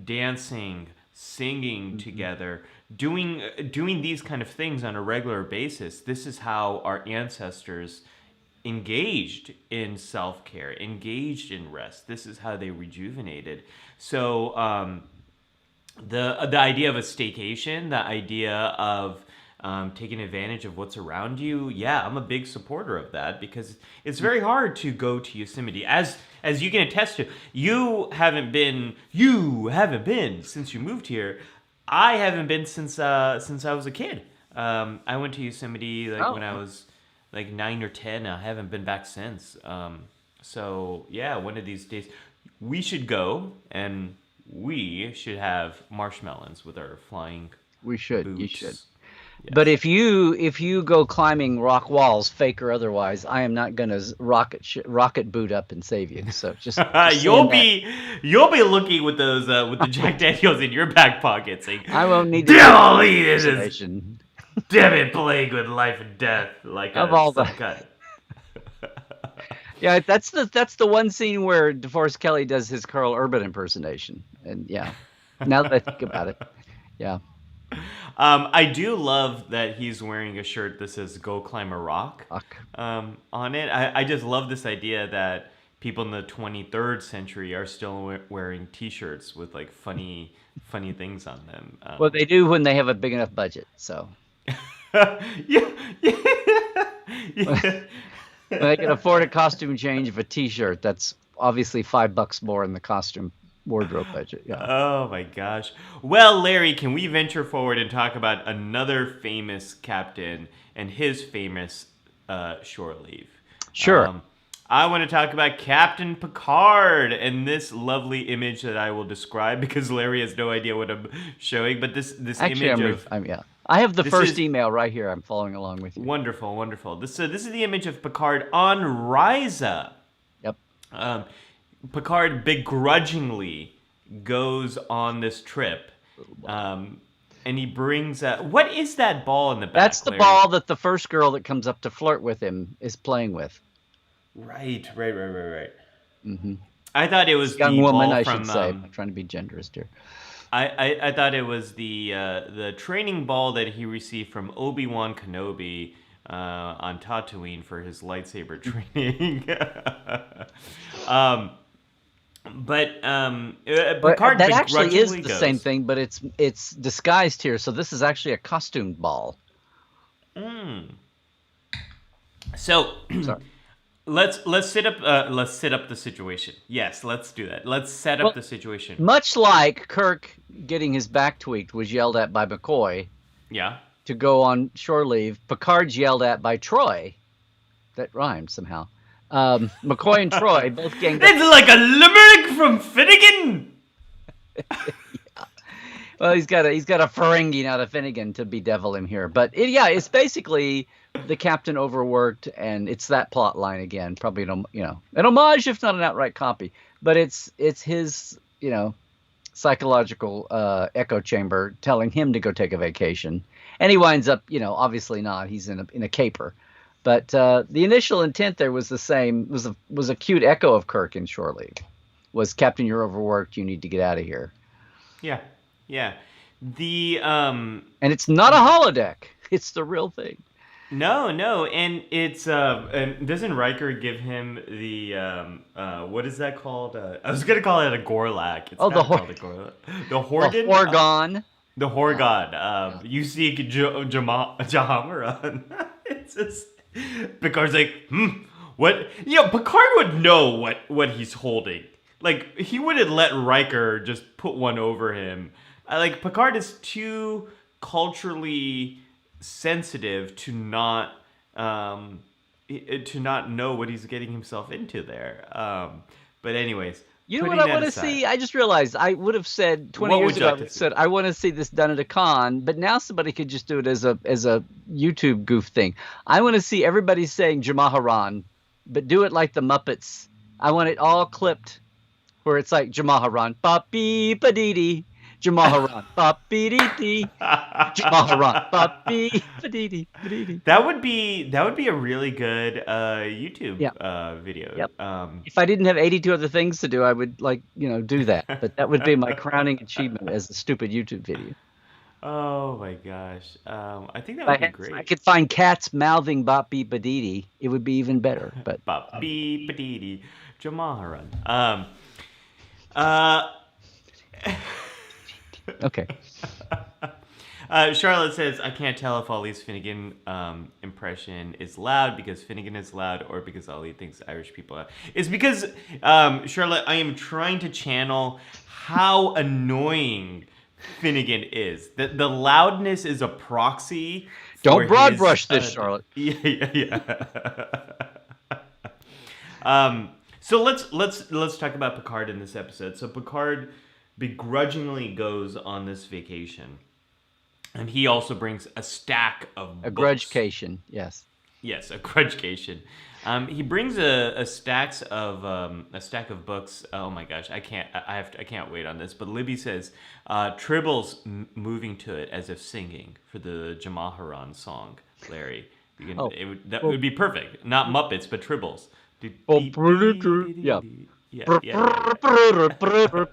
S1: dancing, singing together, doing these kind of things on a regular basis. This is how our ancestors engaged in self-care, engaged in rest. This is how they rejuvenated. So the idea of a staycation, the idea of taking advantage of what's around you, yeah, I'm a big supporter of that, because it's very hard to go to Yosemite, as you can attest to. You haven't been since you moved here. I haven't been since I was a kid. I went to Yosemite like when
S2: Oh,
S1: I was like 9 or 10. I haven't been back since. So yeah, one of these days we should go and we should have marshmallows with our flying
S2: we should. You should.
S1: boots.
S2: But
S1: Yes.
S2: if you go climbing rock walls, fake or otherwise, I am not gonna rocket boot up and save you. So just saying
S1: you'll
S2: that.
S1: be you'll be looking with those with the Jack Daniels in your back pocket, saying,
S2: I won't need to do a
S1: "Golly, this is
S2: impersonation
S1: damn it playing with life and death like
S2: of
S1: a
S2: all the.
S1: some kind."
S2: Yeah, that's the one scene where DeForest Kelly does his Carl Urban impersonation, and yeah, now that I think about it, yeah,
S1: I do love that he's wearing a shirt that says "Go climb a rock"
S2: fuck.
S1: on it. I just love this idea that people in the 23rd century are still wearing T-shirts with like funny things on them.
S2: Well, they do when they have a big enough budget. So
S1: Yeah, yeah,
S2: when
S1: yeah.
S2: they can afford a costume change of a T-shirt, that's obviously $5 more in the costume wardrobe budget. Yeah,
S1: Oh my gosh. Well, Larry, can we venture forward and talk about another famous captain and his famous shore leave?
S2: sure.
S1: Um, I want to talk about Captain Picard and this lovely image that I will describe because Larry has no idea what I'm showing. But this
S2: Actually,
S1: image of
S2: I'm yeah. I have the
S1: this
S2: first
S1: is
S2: email right here. I'm following along with you.
S1: wonderful, wonderful. This is the image of Picard on Risa.
S2: Yep.
S1: Um, Picard begrudgingly goes on this trip,
S2: Little ball.
S1: um, and he brings what is that ball in the
S2: That's
S1: back,
S2: the
S1: Larry?
S2: ball that the first girl that comes up to flirt with him is playing with.
S1: Right.
S2: Hmm.
S1: I thought it was
S2: Young
S1: the
S2: woman,
S1: ball
S2: I should
S1: from.
S2: say. I'm not trying to be genderist here.
S1: I thought it was the training ball that he received from Obi-Wan Kenobi on Tatooine for his lightsaber training. um, but
S2: But
S1: Picard
S2: that actually is
S1: begrudgingly
S2: the same
S1: goes.
S2: thing, but it's disguised here. So this is actually a costumed ball.
S1: Mm. So
S2: Sorry.
S1: let's set up the situation. Yes, let's do that. Let's set up
S2: Well,
S1: the situation.
S2: much like Kirk getting his back tweaked was yelled at by McCoy
S1: Yeah.
S2: to go on shore leave, Picard's yelled at by Troy. That rhymed somehow. McCoy and Troy both ganged up.
S1: It's like a limerick from Finnegan.
S2: Well, he's got a Ferengi, not a Finnegan, to bedevil him here. But yeah, it's basically the captain overworked, and it's that plot line again. Probably an homage, if not an outright copy. But it's his psychological echo chamber telling him to go take a vacation, and he winds up obviously not. He's in a caper. But the initial intent there was the same. Was a cute echo of Kirk in Shore Leave. Was Captain, you're overworked. You need to get out of here.
S1: Yeah. Yeah. The
S2: And it's not a holodeck. It's the real thing.
S1: no, and it's and doesn't Riker give him the what is that called? I was gonna call it a Gorlak. It's
S2: Oh,
S1: not called a Gorlak. The
S2: the
S1: Horgan.
S2: Horgon.
S1: The Horgon. You see Jahamaran. It's just Picard's like, what? Picard would know what he's holding. Like he wouldn't let Riker just put one over him. Like Picard is too culturally sensitive to not know what he's getting himself into there. But anyways,
S2: You know what
S1: putting
S2: I
S1: that
S2: want to
S1: aside,
S2: see? I just realized I would have said 20
S1: what
S2: years
S1: would you
S2: ago. I
S1: like
S2: would
S1: to
S2: have
S1: see?
S2: said I want to see this done at a con, but now somebody could just do it as a YouTube goof thing. I want to see everybody saying Jamaharan, but do it like the Muppets. I want it all clipped, where it's like Jamaharan, papi padidi, Jamaharan, papi dee Jamaharan, papi padidi padidi.
S1: That would be a really good YouTube
S2: Yeah.
S1: video.
S2: Yep. If I didn't have 82 other things to do, I would do that. But that would be my crowning achievement as a stupid YouTube video.
S1: Oh my gosh. I think that
S2: If
S1: would be
S2: if I
S1: great.
S2: could find cats mouthing Bop Beep Badidi, it would be even better. But
S1: Bop beep badidi Jamaharan. Uh,
S2: okay.
S1: Charlotte says, I can't tell if Ollie's Finnegan impression is loud because Finnegan is loud or because Ollie thinks Irish people are. It's because, Charlotte, I am trying to channel how annoying Finnegan is. The loudness is a proxy for
S2: Don't broad
S1: his.
S2: brush this, Charlotte.
S1: Yeah, so let's talk about Picard in this episode. So Picard begrudgingly goes on this vacation, and he also brings a stack
S2: A
S1: of books.
S2: grudgecation, yes.
S1: Yes, a grudgecation. He brings a stack of books. Oh my gosh, I can't wait on this. But Libby says Tribble's moving to it as if singing for the Jamaharan song. Larry,
S2: Oh,
S1: that
S2: well,
S1: would be perfect. Not Muppets, but Tribbles.
S2: yeah.
S1: Yeah, yeah, yeah, yeah.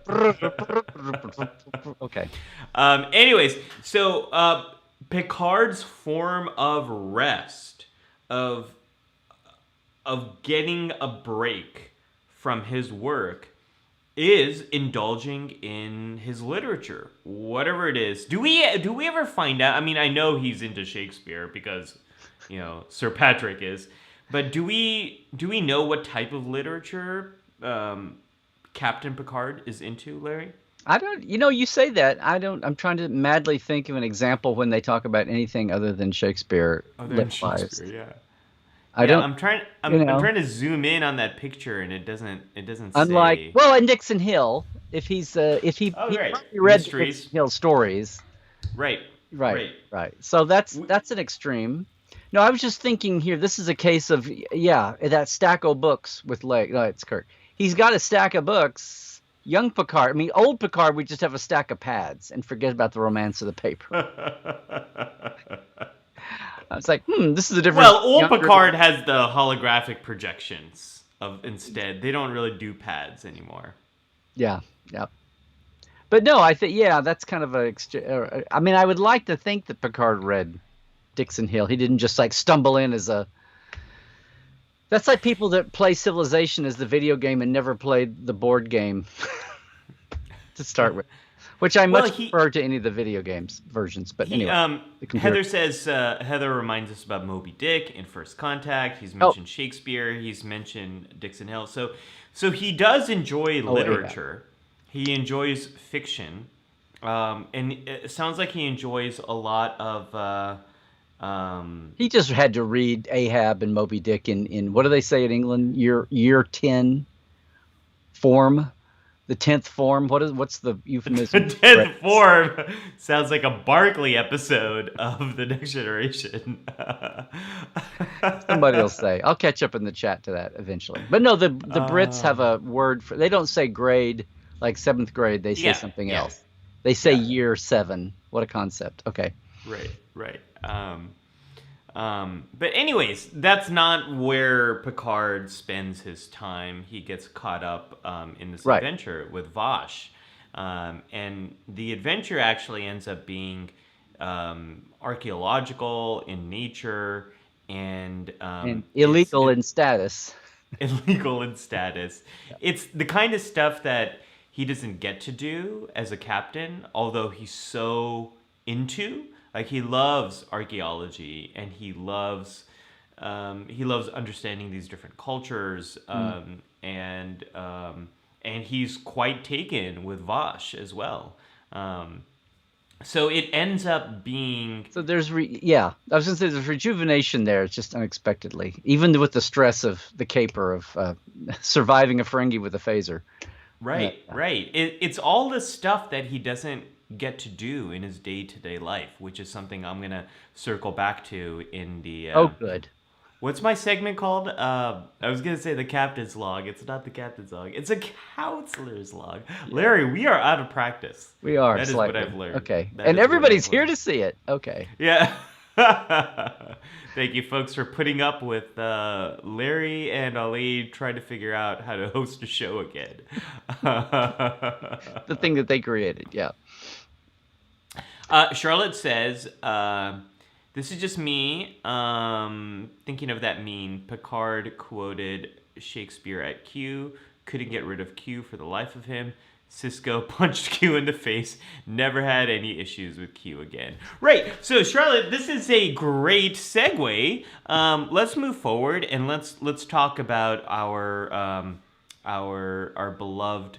S2: Okay.
S1: Anyways, so Picard's form of rest, of getting a break from his work, is indulging in his literature, whatever it is. Do we ever find out? I mean, I know he's into Shakespeare because, Sir Patrick is, but do we know what type of literature Captain Picard is into, Larry?
S2: I don't, you say that. I don't, I'm trying to madly think of an example when they talk about anything other than Shakespeare
S1: Other than
S2: lit-wise.
S1: Shakespeare, yeah.
S2: I
S1: Yeah,
S2: don't,
S1: I'm trying.
S2: you
S1: I'm
S2: know,
S1: trying to zoom in on that picture, and it doesn't
S2: unlike,
S1: say.
S2: well, in Dixon Hill, if
S1: Oh,
S2: he
S1: right,
S2: probably read the Dixon
S1: mysteries.
S2: Hill stories.
S1: Right,
S2: Right,
S1: right.
S2: right. So that's
S1: W-
S2: that's an extreme. No, I was just thinking here. This is a case of that stack of books with leg. No, it's Kirk. He's got a stack of books. Young Picard. I mean, old Picard. We just have a stack of pads and forget about the romance of the paper. I was like, this is a difference.
S1: Well, old
S2: Younger.
S1: Picard has the holographic projections of instead. They don't really do pads anymore.
S2: Yeah, yeah. But no, I think that's kind of I mean, I would like to think that Picard read Dixon Hill. He didn't just like stumble in as a. That's like people that play Civilization as the video game and never played the board game to start with, which I
S1: Well,
S2: much
S1: he
S2: prefer to any of the video games versions. But
S1: he
S2: anyway, the computer.
S1: Heather says Heather reminds us about Moby Dick in First Contact. He's
S2: Oh,
S1: mentioned Shakespeare. He's mentioned Dixon Hill. So he does enjoy
S2: oh, yeah.
S1: literature. He enjoys fiction, and it sounds like he enjoys a lot of.
S2: He just had to read Ahab and Moby Dick in what do they say in England? Year 10 form, the 10th form. What's the euphemism? Right.
S1: Tenth form sounds like a Barkley episode of the Next Generation.
S2: Somebody will say. I'll catch up in the chat to that eventually. But no, the Brits have a word for. They don't say grade like seventh grade. They say
S1: Yeah,
S2: something
S1: yeah,
S2: else. They say
S1: yeah.
S2: year 7. What a concept. Okay.
S1: Right, right. But anyways, that's not where Picard spends his time. He gets caught up in this
S2: Right.
S1: adventure with Vosh, and the adventure actually ends up being archaeological in nature and
S2: And
S1: it's
S2: illegal in status.
S1: illegal in status.
S2: Yeah.
S1: It's the kind of stuff that he doesn't get to do as a captain, although he's so into. Like he loves archaeology and he loves understanding these different cultures,
S2: Mm.
S1: and he's quite taken with Vosh as well. So it ends up being
S2: So I was gonna say there's rejuvenation there. It's just unexpectedly, even with the stress of the caper of surviving a Ferengi with a phaser.
S1: right,
S2: Yeah.
S1: right. It's all the stuff that he doesn't get to do in his day-to-day life, which is something I'm gonna circle back to in the
S2: Oh, good.
S1: what's my segment called? I was gonna say the captain's log. It's not the captain's log. It's a counselor's log.
S2: Yeah,
S1: Larry, we are out of practice.
S2: we are
S1: That is what
S2: slightly.
S1: I've learned.
S2: Okay,
S1: That
S2: and
S1: is what
S2: everybody's
S1: I've
S2: here
S1: learned.
S2: to see it. Okay.
S1: Yeah. Thank you, folks, for putting up with Larry and Ali trying to figure out how to host a show again.
S2: The thing that they created. Yeah.
S1: Charlotte says, this is just me thinking of that meme. Picard quoted Shakespeare at Q, couldn't get rid of Q for the life of him. Cisco punched Q in the face, never had any issues with Q again. Right, so Charlotte, this is a great segue. Let's move forward and let's talk about our beloved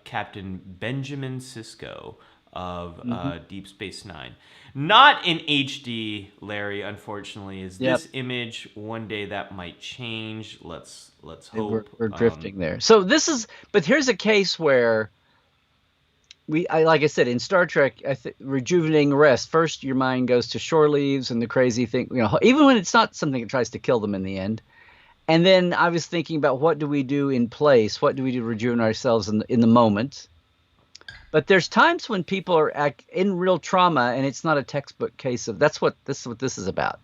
S1: Captain Benjamin Sisko of
S2: Mm-hmm.
S1: Deep Space Nine. Not in HD, Larry. Unfortunately, is
S2: Yep.
S1: this image one day that might change? Let's
S2: We're
S1: hope.
S2: we're drifting there. So this is, but here's a case where like I said, in Star Trek, rejuvenating rest. First, your mind goes to shore leaves and the crazy thing, even when it's not something that tries to kill them in the end. And then I was thinking about what do we do in place? What do we do to rejuvenate ourselves in the moment? But there's times when people are in real trauma, and it's not a textbook case of this is what this is about.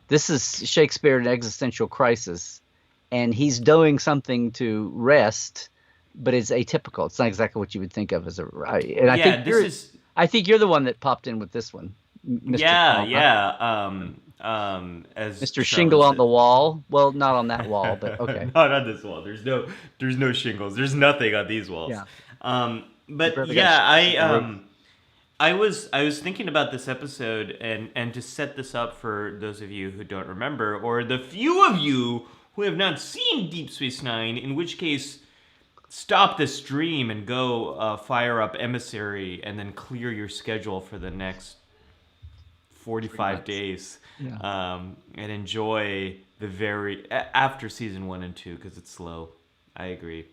S2: This is Shakespeare in existential crisis, and he's doing something to rest, but it's atypical. It's not exactly what you would think of as a right. And
S1: Yeah, this is
S2: I think you're the one that popped in with this one, Mr.
S1: yeah,
S2: Trauma,
S1: yeah. As
S2: Mr. Shingle
S1: Charlotte
S2: on
S1: said,
S2: the wall. Well, not on that wall, but okay.
S1: not on this wall. There's no shingles. There's nothing on these walls.
S2: Yeah, you
S1: But
S2: barely got
S1: yeah,
S2: shingles in the roof.
S1: I was thinking about this episode, and to set this up for those of you who don't remember, or the few of you who have not seen Deep Space Nine, in which case stop the stream and go fire up Emissary and then clear your schedule for the next 45
S2: 3 months.
S1: days,
S2: Yeah.
S1: and enjoy the after season 1 and 2, because it's slow. I agree.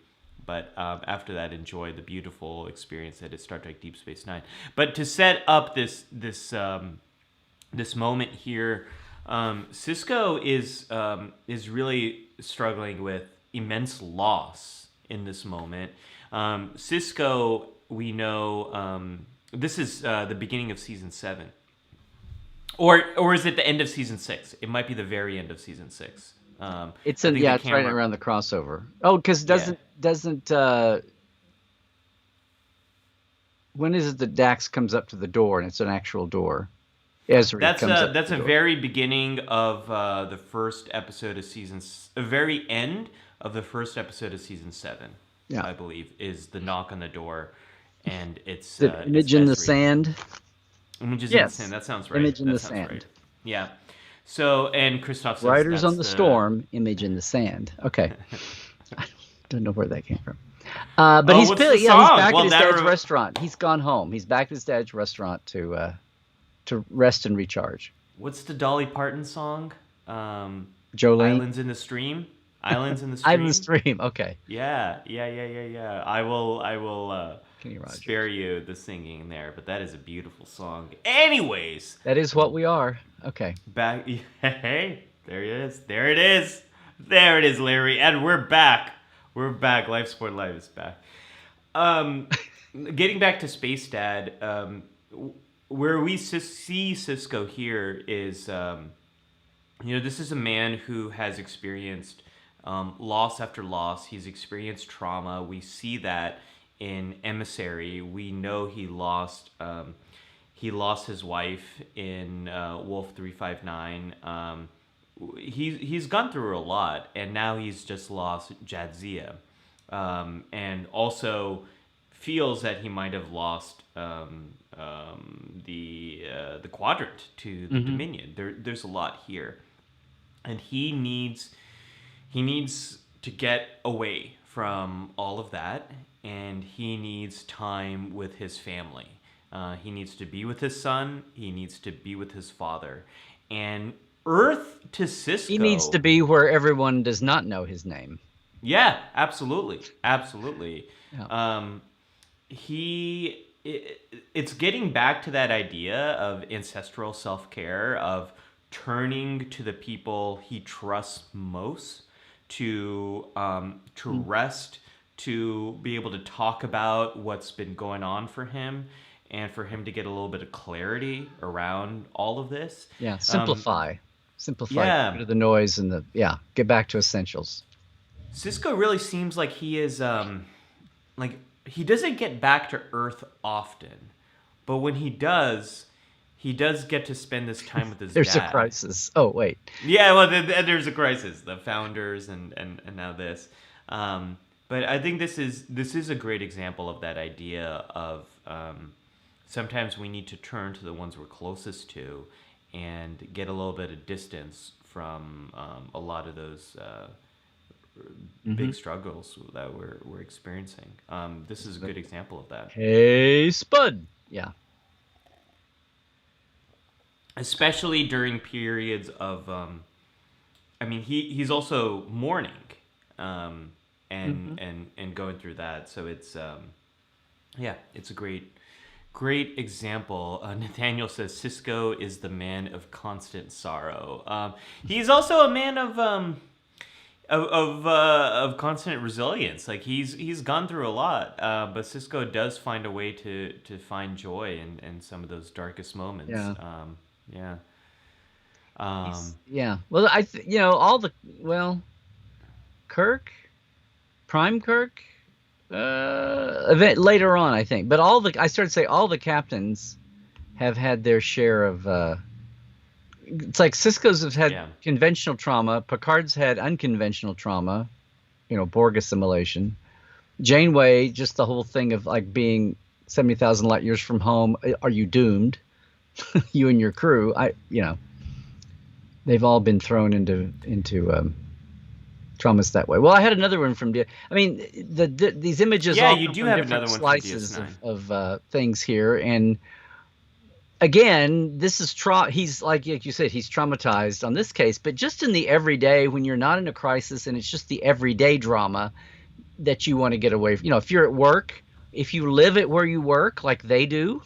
S1: But after that, enjoy the beautiful experience that is Star Trek Deep Space Nine. But to set up this moment here, Cisco is really struggling with immense loss in this moment. Cisco, we know, this is the beginning of season 7, or is it the end of season 6? It might be the very end of season 6.
S2: It's
S1: I think the
S2: it's right
S1: camera.
S2: around the crossover. Oh, because
S1: Yeah,
S2: doesn't when is it that Dax comes up to the door and it's an actual door? Ezri comes up to
S1: that's
S2: the
S1: a
S2: door.
S1: very beginning of the first episode of a very end of the first episode of season 7.
S2: Yeah.
S1: I believe is the knock on the door, and
S2: The
S1: it's
S2: image in the
S1: Ezri.
S2: sand.
S1: Images in the sand.
S2: Yes.
S1: That sounds right.
S2: Image in
S1: That
S2: the
S1: sounds right.
S2: sand.
S1: Yeah. So, and Christoph says
S2: Riders
S1: that's
S2: on the
S1: the.
S2: storm. Image in the sand. Okay. I don't know where that came from. But
S1: Oh,
S2: he's
S1: what's the
S2: he's
S1: song?
S2: back at
S1: Well,
S2: his dad's restaurant. He's gone home. He's back at his dad's restaurant to rest and recharge.
S1: what's the Dolly Parton song?
S2: Jolene.
S1: Islands in the Stream. Islands in the
S2: I'm the
S1: Stream.
S2: stream. Okay.
S1: Yeah. I will
S2: Kenny
S1: spare
S2: Rogers.
S1: you the singing there, but that is a beautiful song. Anyways,
S2: That is what we are. Okay.
S1: back. Hey, there it is. There it is. There it is, Larry, and we're back. We're back. Life Sport Live is back. Um, Getting back to Space Dad, where we see Cisco here is, this is a man who has experienced loss after loss. He's experienced trauma. We see that in Emissary. We know he lost his wife in Wolf 359. He's gone through a lot, and now he's just lost Jadzia, and also feels that he might have lost the quadrant to the
S2: Mm-hmm.
S1: Dominion. There's a lot here, and he needs to get away from all of that, and he needs time with his family. He needs to be with his son. He needs to be with his father, and Earth to
S2: He needs to
S1: Cisco.
S2: be where everyone does not know his name.
S1: Yeah, absolutely, absolutely.
S2: Yeah.
S1: Um, it's getting back to that idea of ancestral self-care, of turning to the people he trusts most to
S2: Mm.
S1: rest, to be able to talk about what's been going on for him, and for him to get a little bit of clarity around all of this.
S2: Yeah.
S1: um,
S2: Simplify. Get
S1: yeah,
S2: rid of the noise and get back to essentials.
S1: Cisco really seems like he is like he doesn't get back to Earth often, but when he does get to spend this time with his
S2: There's a
S1: dad.
S2: crisis. Oh, wait.
S1: Yeah, well, there's a crisis. The founders and now this, but I think this is a great example of that idea of sometimes we need to turn to the ones we're closest to and get a little bit of distance from a lot of those
S2: Mm-hmm.
S1: big struggles that we're experiencing. This is a good example of that.
S2: Hey, Spud. Yeah.
S1: especially during periods of I mean, he's also mourning, um,
S2: Hmm.
S1: and going through that. So it's yeah, it's a great example. Nathaniel says Cisco is the man of constant sorrow. He's also a man of constant resilience. Like he's gone through a lot, but Cisco does find a way to find joy in some of those darkest moments.
S2: Yeah.
S1: Yeah. Um,
S2: Yeah. Well, all the, well, Kirk, Prime Kirk, event later on, I think. But I started to say all the captains have had their share of, it's like Cisco's have had
S1: yeah.
S2: conventional trauma, Picard's had unconventional trauma, Borg assimilation. Janeway, just the whole thing of like being 70,000 light years from home. Are you doomed? You and your crew. They've all been thrown into traumas that way. Well, I had another one from. I mean, these images
S1: Yeah,
S2: all
S1: you
S2: come
S1: do
S2: from
S1: have
S2: different
S1: another one from
S2: slices
S1: DS9.
S2: of things here, and again, this is he's like you said, he's traumatized on this case, but just in the everyday, when you're not in a crisis and it's just the everyday drama that you want to get away from. If you're at work, if you live at where you work, like they do,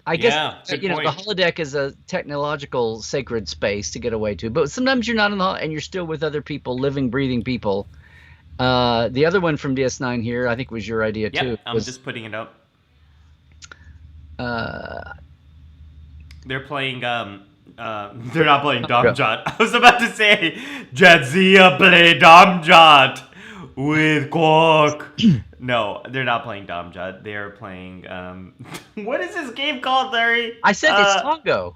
S2: I guess
S1: Yeah, good
S2: the
S1: point.
S2: holodeck is a technological sacred space to get away to. But sometimes you're not in the and you're still with other people, living, breathing people. The other one from DS9 here, I think was your idea
S1: Yep,
S2: too.
S1: I'm
S2: Was
S1: just putting it up.
S2: uh,
S1: They're playing. They're not playing Domjot. I was about to say Jadzia play Domjot with Quark. No, they're not playing Domjot. They're playing. What is this game called, Larry?
S2: I said it's Tongo,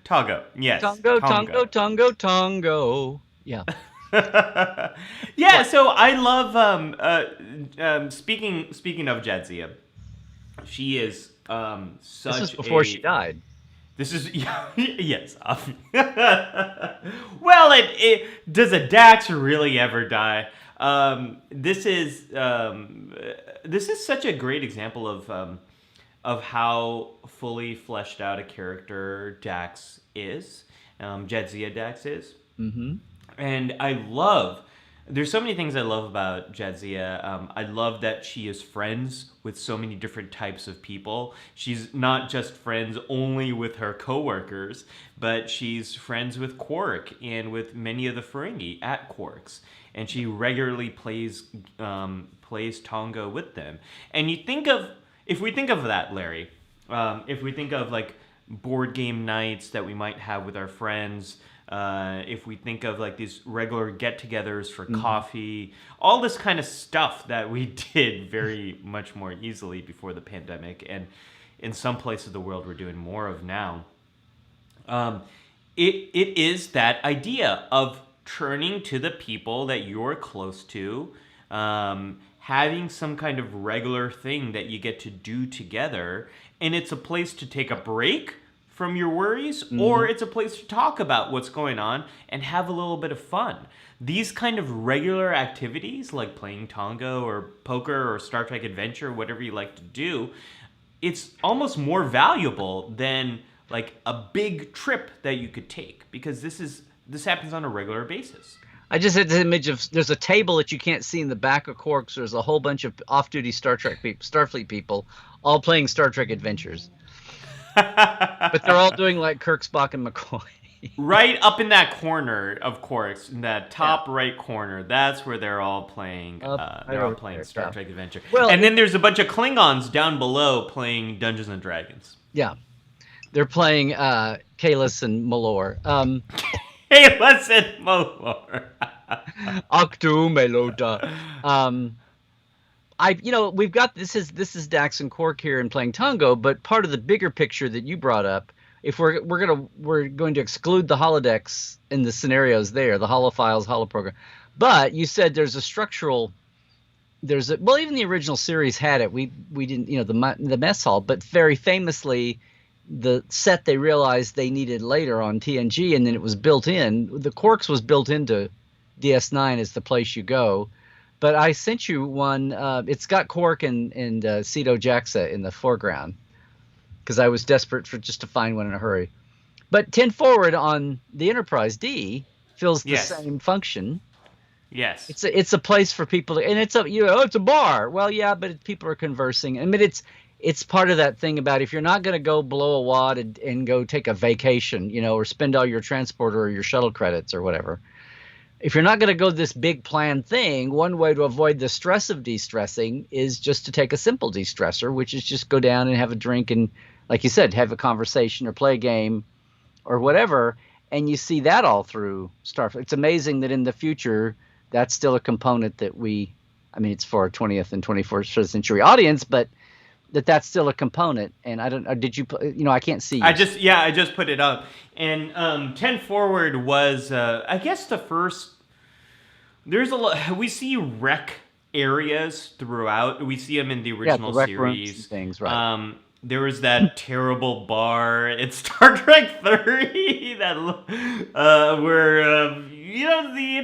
S1: Tongo. Yes,
S2: Tongo, Tongo,
S1: Tongo.
S2: Tongo, Tongo. Yeah,
S1: Yeah.
S2: what?
S1: So I love. Speaking of Jadzia, she is
S2: This was
S1: such
S2: before she
S1: a
S2: died.
S1: This is yes. Well, it does a Dax really ever die? This is such a great example of how fully fleshed out a character Dax is. Jadzia Dax is.
S2: Hmm.
S1: And I love. There's so many things I love about Jadzia. I love that she is friends with so many different types of people. She's not just friends only with her coworkers, but she's friends with Quark and with many of the Ferengi at Quark's, and she regularly plays Tonga with them. And you think of if we think of that, Larry, if we think of like board game nights that we might have with our friends, if we think of like these regular get-togethers for
S2: Hmm.
S1: coffee, all this kind of stuff that we did very much more easily before the pandemic, and in some places of the world we're doing more of now. Um, it is that idea of turning to the people that you're close to, having some kind of regular thing that you get to do together, and it's a place to take a break from your worries, or
S2: Hmm.
S1: it's a place to talk about what's going on and have a little bit of fun. These kind of regular activities, like playing Tonga or poker or Star Trek Adventure, whatever you like to do, it's almost more valuable than like a big trip that you could take, because this happens on a regular basis.
S2: I just had this image of there's a table that you can't see in the back of Quarks. There's a whole bunch of off-duty Star Trek people, Starfleet people, all playing Star Trek Adventures, but they're all doing like Kirk, Spock, and McCoy.
S1: Right up in that corner, of course, in that
S2: Yeah,
S1: top right corner, that's where they're all playing.
S2: up right
S1: They're all
S2: over
S1: playing
S2: there.
S1: Star
S2: Yeah.
S1: Trek Adventure,
S2: Well,
S1: and then there's a bunch of Klingons down below playing Dungeons and Dragons.
S2: yeah, they're playing Kalis and Malor.
S1: Hey, listen, Molor.
S2: Octu Meloda. Um, we've got this is Dax and Quark here and playing Tango, but part of the bigger picture that you brought up, if we're going to exclude the holodecks in the scenarios there, the holophiles, holoprogram, but you said there's a structural, well, even the original series had it. We didn't, the mess hall, but very famously, the set they realized they needed later on TNG, and then it was built in. The Quarks was built into DS9 as the place you go. but I sent you one. It's got Quark and Ceto Jaxa in the foreground because I was desperate for just to find one in a hurry. But 10 forward on the Enterprise D fills the
S1: Yes.
S2: same function.
S1: Yes.
S2: It's a place for people to, and it's a bar. Well, yeah, but people are conversing. I mean, it's part of that thing about if you're not going to go blow a wad and go take a vacation, or spend all your transporter or your shuttle credits or whatever. If you're not going to go this big planned thing, one way to avoid the stress of de-stressing is just to take a simple de-stressor, which is just go down and have a drink and, like you said, have a conversation or play a game or whatever. And you see that all through Starfleet. It's amazing that in the future, that's still a component that it's for a 20th and 21st century audience, but that's still a component. And I don't, did you, I can't see you.
S1: I just put it up. And 10 forward was, I guess, the first. There's a lot. We see rec areas throughout. We see them in the original
S2: the rec
S1: series.
S2: rooms and things, right?
S1: There was that terrible bar in Star Trek 30 that where the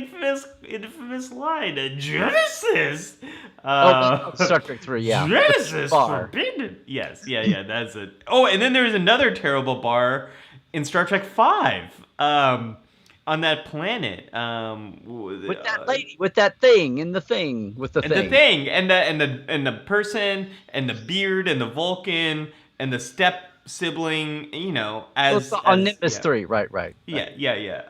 S1: infamous line, Genesis.
S2: Star Trek 3, yeah.
S1: Genesis
S2: Bar.
S1: forbidden. Yes, yeah, that's it. Oh, and then there was another terrible bar in Star Trek 5. On that planet,
S2: with that lady, with that thing, and the thing, with the thing,
S1: and the person, and the beard, and the Vulcan, and the step sibling,
S2: on Nimbus 3, right.
S1: Yeah.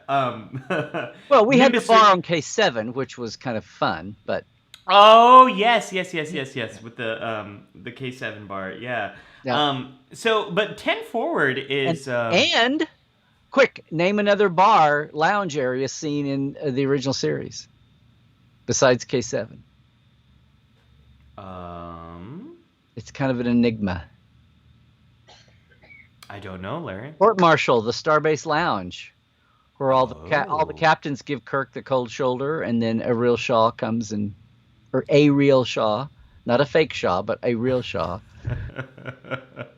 S2: Well, we had the
S1: Nimbus
S2: bar on K7, which was kind of fun, but
S1: oh yes, with the K7 bar, yeah. But 10 forward is
S2: and quick, name another bar lounge area seen in the original series besides K7. It's kind of an enigma.
S1: I don't know, Larry.
S2: Court Martial, the Starbase Lounge, where all the captains give Kirk the cold shoulder, and then a real Shaw comes or a real Shaw, not a fake Shaw, but a real Shaw.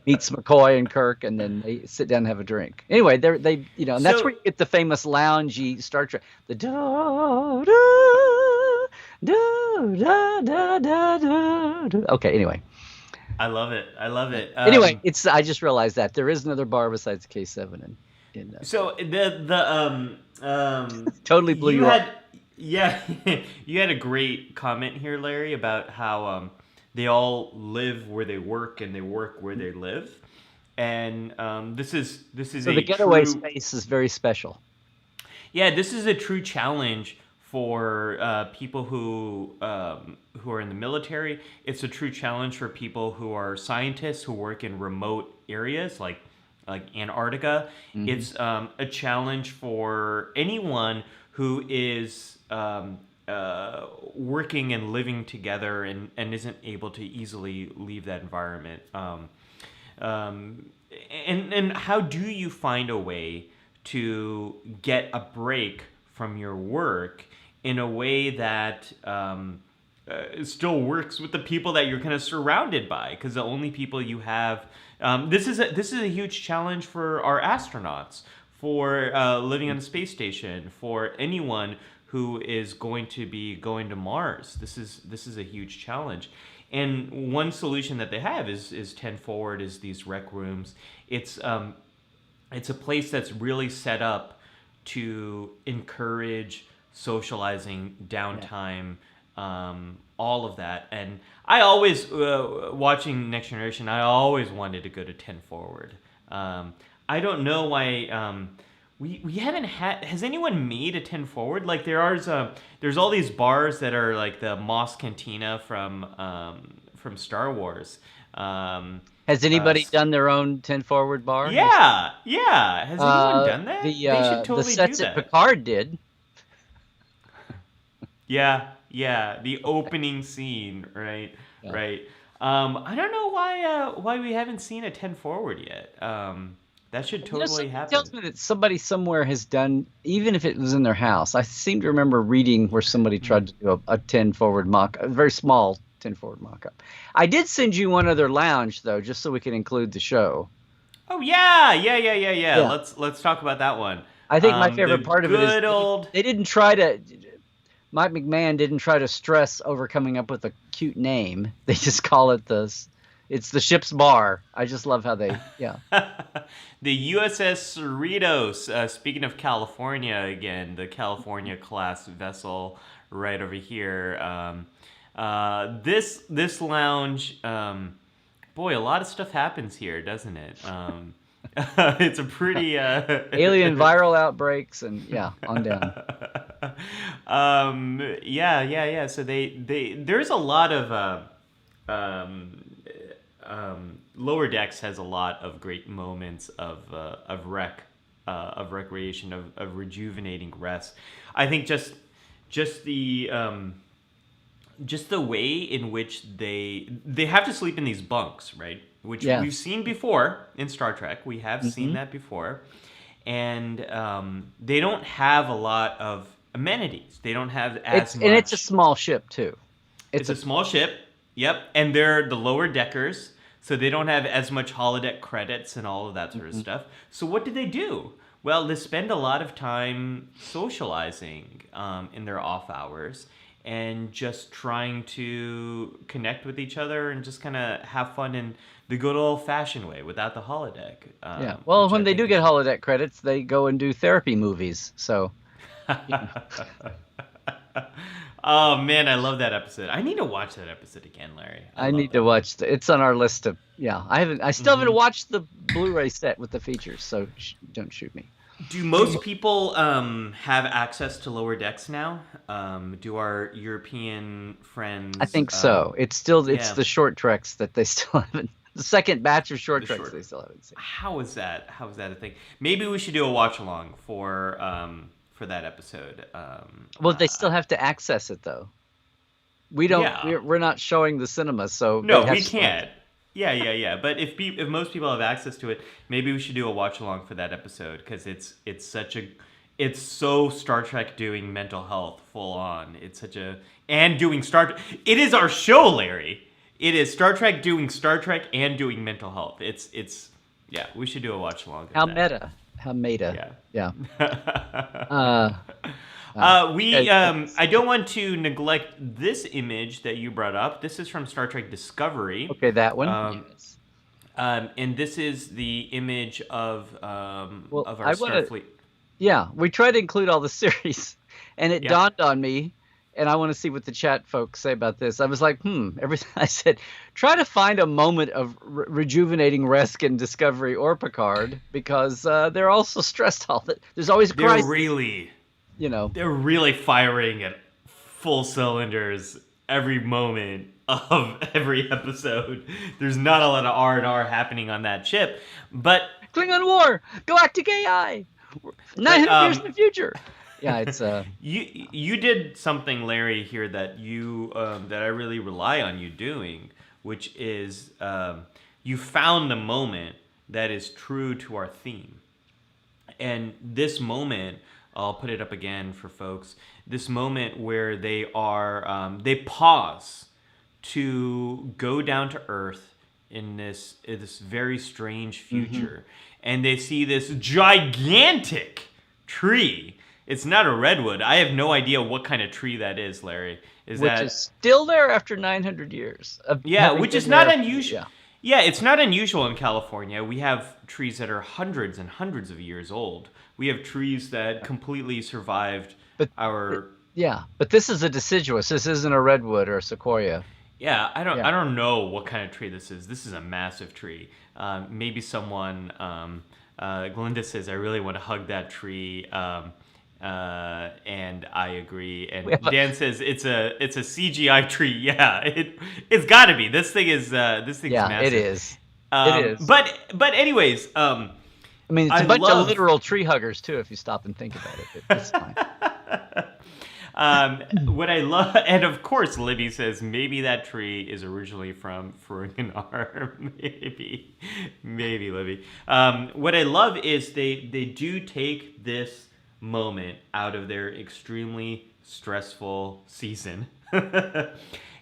S2: Meets McCoy and Kirk, and then they sit down and have a drink. Anyway, and that's where you get the famous loungy Star Trek. The da da da da da da da. Okay, anyway.
S1: I love it.
S2: Anyway, I just realized that there is another bar besides K7
S1: so the
S2: totally blew you up.
S1: Yeah, you had a great comment here, Larry, about how they all live where they work and they work where they live, and this is
S2: so the getaway space is very special.
S1: Yeah, this is a true challenge for people who are in the military. It's a true challenge for people who are scientists who work in remote areas like Antarctica. Mm-hmm. It's a challenge for anyone who is working and living together and isn't able to easily leave that environment. And how do you find a way to get a break from your work in a way that still works with the people that you're kind of surrounded by? Because the only people you have, this is a huge challenge for our astronauts, for living on the space station, for anyone who is going to be going to Mars. This is a huge challenge. And one solution that they have is 10 forward, is these rec rooms. It's a place that's really set up to encourage socializing, downtime, all of that. And I always, watching Next Generation, I always wanted to go to 10 forward. I don't know why we haven't had. Has anyone made a 10 forward? Like there's all these bars that are like the Moss Cantina from Star Wars.
S2: Has anybody done their own 10 forward bar?
S1: Yeah. Has anyone done that?
S2: They should totally the sets at Picard did.
S1: Yeah. The opening scene, right? Yeah. Right. I don't know why we haven't seen a 10 forward yet. That should totally happen. It tells
S2: me that somebody somewhere has done, even if it was in their house. I seem to remember reading where somebody tried to do a 10 forward mock, a very small 10 forward mock-up. I did send you one other lounge though, just so we could include the show.
S1: Oh yeah. Let's talk about that one.
S2: I think my favorite part of it is they didn't try to. Mike McMahon didn't try to stress over coming up with a cute name. They just call it it's the ship's bar. I just love how yeah.
S1: The USS Cerritos. Speaking of California again, the California class vessel right over here. This lounge, boy, a lot of stuff happens here, doesn't it? It's a pretty
S2: Alien viral outbreaks and yeah, on down.
S1: yeah. So there's a lot of Lower Decks has a lot of great moments of recreation, of rejuvenating rest. I think just the just the way in which they have to sleep in these bunks, right? Which we've
S2: Yes.
S1: seen before in Star Trek. We have seen
S2: Hmm.
S1: that before, and they don't have a lot of amenities. They don't have as
S2: It's a
S1: much.
S2: small ship too.
S1: It's
S2: It's
S1: a
S2: a
S1: small ship. Yep, and they're the lower deckers, so they don't have as much holodeck credits and all of that sort of
S2: Mhm.
S1: stuff. So what do they do? Well, they spend a lot of time socializing in their off hours and just trying to connect with each other and just kind of have fun in the good old fashioned way without the holodeck,
S2: Yeah. Well,
S1: which
S2: when
S1: I
S2: they
S1: think
S2: do
S1: is.
S2: get holodeck credits, they go and do therapy movies. So yeah,
S1: Oh man, I love that episode. I need to watch that episode again, Larry. I
S2: I
S1: love
S2: need to
S1: that one.
S2: watch. It's on our list of. Yeah, I still haven't
S1: Hmm.
S2: watched the Blu-ray set with the features. So don't shoot me.
S1: Do most people have access to lower decks now? Do our European
S2: I
S1: friends?
S2: think so. It's
S1: Yeah,
S2: the short treks that they still haven't. The second batch of short
S1: the
S2: treks
S1: short.
S2: they still haven't seen.
S1: How is that? How is that a thing? Maybe we should do a watch along for that episode.
S2: Well, they still have to access it though. We don't.
S1: Yeah.
S2: We're not showing the cinema, so they
S1: No,
S2: have
S1: we
S2: to still.
S1: can't. Yeah. But if most people have access to it, maybe we should do a watch along for that episode because it's so Star Trek doing mental health full on. It's such a and doing Star. It is our show, Larry. It is Star Trek doing Star Trek and doing mental health. It's yeah. We should do a watch along of
S2: How
S1: that.
S2: meta? How meta?
S1: Yeah.
S2: Yeah. Uh,
S1: We
S2: uh,
S1: I don't want to neglect this image that you brought up. This is from Star Trek Discovery.
S2: okay, that one.
S1: Um,
S2: Yes.
S1: and this is the image
S2: Well,
S1: of our
S2: I want to.
S1: Starfleet.
S2: Yeah, we try to include all the series, and it
S1: Yeah,
S2: dawned on me, and I want to see what the chat folks say about this. I was like, everything I said, try to find a moment of rejuvenating rest in Discovery or Picard because they're also stressed all the. There's always a
S1: they're
S2: crisis,
S1: really
S2: you know.
S1: they're really firing at full cylinders every moment of every episode. There's not a lot of R&R happening on that ship, but
S2: Klingon War, Galactic AI,
S1: but
S2: 900 years in the future. Yeah, it's
S1: you did something, Larry, here that you that I really rely on you doing, which is you found the moment that is true to our theme. And this moment, I'll put it up again for folks. This moment where they pause to go down to Earth in this very strange
S2: mhm.
S1: future, and they see this gigantic tree. It's not a redwood. I have no idea what kind of tree that is, Larry. Is
S2: Which is
S1: that
S2: still there after 900 years of
S1: yeah,
S2: having
S1: which is
S2: been
S1: not
S2: there.
S1: unusual.
S2: Yeah,
S1: Yeah, it's not unusual in California. We have trees that are hundreds and hundreds of years old. We have trees that completely survived
S2: but
S1: our.
S2: yeah, but this is a deciduous. This isn't a redwood or a sequoia.
S1: Yeah,
S2: Yeah.
S1: I don't know what kind of tree this is. This is a massive tree. Maybe someone. Glinda says, "I really want to hug that tree." And I agree.
S2: We
S1: And
S2: have a,
S1: Dan says it's a CGI tree. Yeah, it's got to be. This thing's
S2: yeah, it
S1: massive.
S2: is. It is.
S1: But anyways,
S2: I mean, it's
S1: I
S2: a bunch of
S1: love.
S2: literal tree huggers too, if you stop and think about it. It's fine.
S1: What I love, and of course, Libby says maybe that tree is originally from Ferenginar. Maybe Libby. What I love is they do take this moment out of their extremely stressful season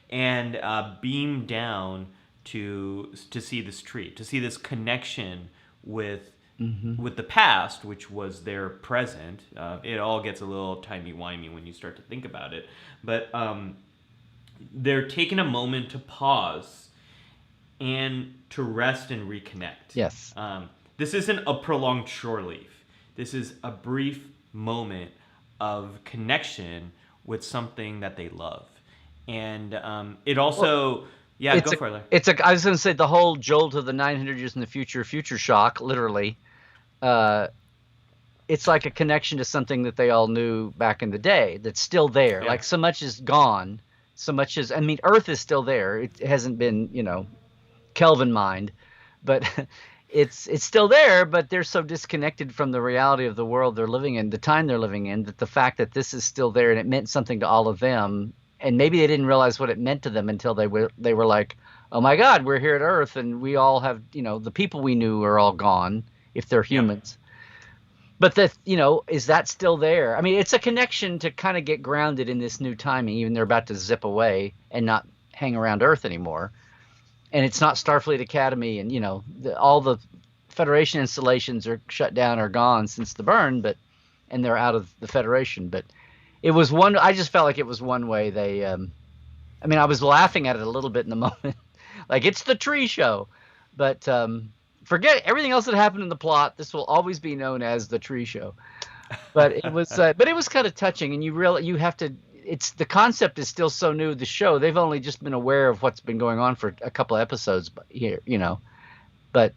S1: and beam down to see this tree, to see this connection with with the past, which was their present. It all gets a little timey-wimey when you start to think about it. But they're taking a moment to pause and to rest and reconnect.
S2: Yes.
S1: This isn't a prolonged shore leave. This is a brief moment of connection with something that they love. And it also, yeah, go for it.
S2: I was going to say the whole jolt of the 900 years in the future shock, literally. It's like a connection to something that they all knew back in the day that's still there.
S1: Yeah.
S2: Like so much is gone. So much is, I mean, Earth is still there. It hasn't been, Kelvin mined, but it's still there, but they're so disconnected from the reality of the world they're living in, the time they're living in, that the fact that this is still there and it meant something to all of them, and maybe they didn't realize what it meant to them until they were like, oh my God, we're here at Earth and we all have, the people we knew are all gone if they're humans. But is that still there? I mean, it's a connection to kind of get grounded in this new timing, even they're about to zip away and not hang around Earth anymore. And it's not Starfleet Academy, and all the Federation installations are shut down or gone since the burn, and they're out of the Federation. But it was one. I just felt like it was one way they. I mean, I was laughing at it a little bit in the moment, like it's the tree show, but forget everything else that happened in the plot. This will always be known as the tree show. But it was kind of touching, and you have to. It's the concept is still so new. The show, they've only just been aware of what's been going on for a couple of episodes here, but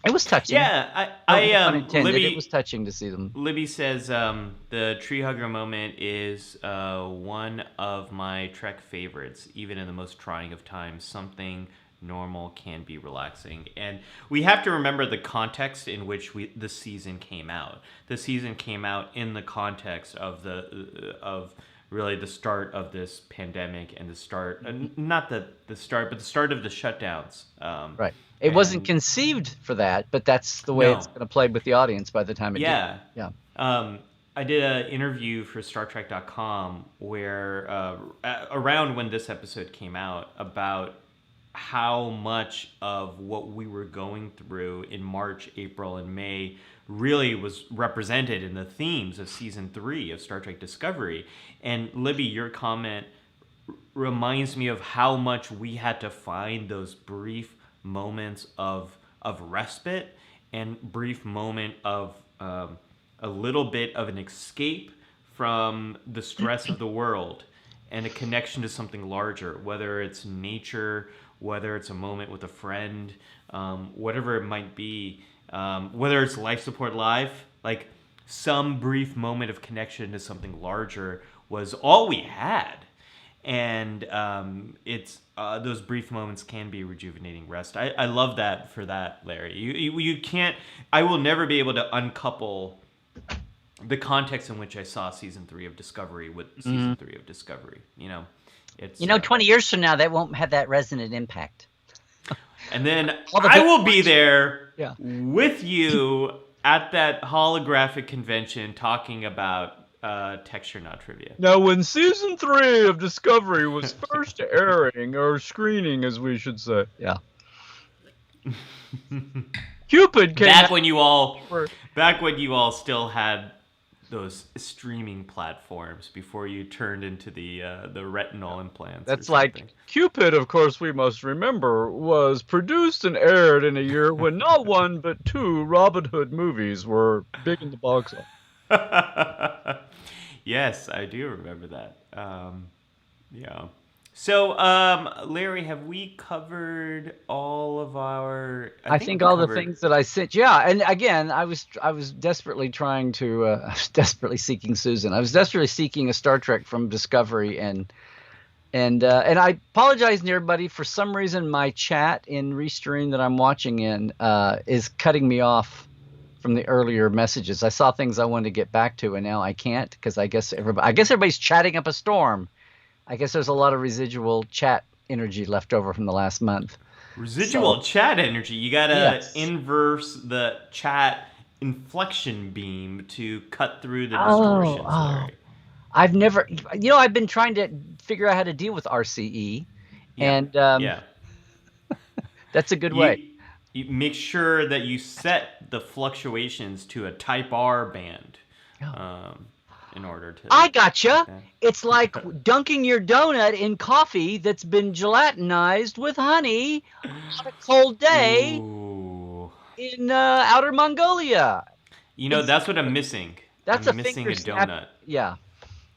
S2: it was touching.
S1: Yeah,
S2: Libby, it was touching to see them.
S1: Libby says the tree hugger moment is one of my Trek favorites, even in the most trying of times. Something normal can be relaxing, and we have to remember the context in which the season came out. The season came out in the context of really the start of this pandemic and the start, not the start, but the start of the shutdowns.
S2: Right. It wasn't conceived for that, but that's the way it's going to play with the audience by the time it did. Yeah.
S1: I did an interview for StarTrek.com where around when this episode came out about how much of what we were going through in March, April, and May really was represented in the themes of season 3 of Star Trek Discovery. And Libby, your comment reminds me of how much we had to find those brief moments of respite and brief moment of a little bit of an escape from the stress of the world and a connection to something larger, whether it's nature, whether it's a moment with a friend, whatever it might be. Whether it's Life Support Live, like some brief moment of connection to something larger was all we had. And it's those brief moments can be rejuvenating rest. I love that for that, Larry. You can't, I will never be able to uncouple the context in which I saw season 3 of Discovery with season 3 of Discovery. It's
S2: 20 years from now, that won't have that resonant impact.
S1: And then I will be there with you at that holographic convention talking about texture, not trivia.
S2: Now, when season 3 of Discovery was first airing, or screening, as we should say. Yeah. Cupid came
S1: back when you all still had those streaming platforms before you turned into the retinal implants.
S2: That's like Cupid, of course, we must remember, was produced and aired in a year when not one but 2 Robin Hood movies were big in the box office.
S1: Yes, I do remember that. Yeah. So, Larry, have we covered all of our?
S2: I think all the things that I sent. Yeah, and again, I was desperately trying to. I was desperately seeking Susan. I was desperately seeking a Star Trek from Discovery, and I apologize to everybody. For some reason, my chat in Restream that I'm watching in is cutting me off from the earlier messages. I saw things I wanted to get back to, and now I can't because I guess everybody's chatting up a storm. I guess there's a lot of residual chat energy left over from the last month.
S1: Residual chat energy. You gotta inverse the chat inflection beam to cut through the distortions. Larry.
S2: I've never, I've been trying to figure out how to deal with RCE, and that's a good way.
S1: you make sure that you set the fluctuations to a type R band,
S2: Oh.
S1: um, in order
S2: I
S1: to take
S2: gotcha. It's like
S1: that.
S2: dunking your donut in coffee that's been gelatinized with honey on a cold day
S1: Ooh.
S2: in outer Mongolia. It's
S1: That's what I'm missing.
S2: that's a
S1: I'm missing
S2: finger
S1: a
S2: snap.
S1: donut.
S2: Yeah,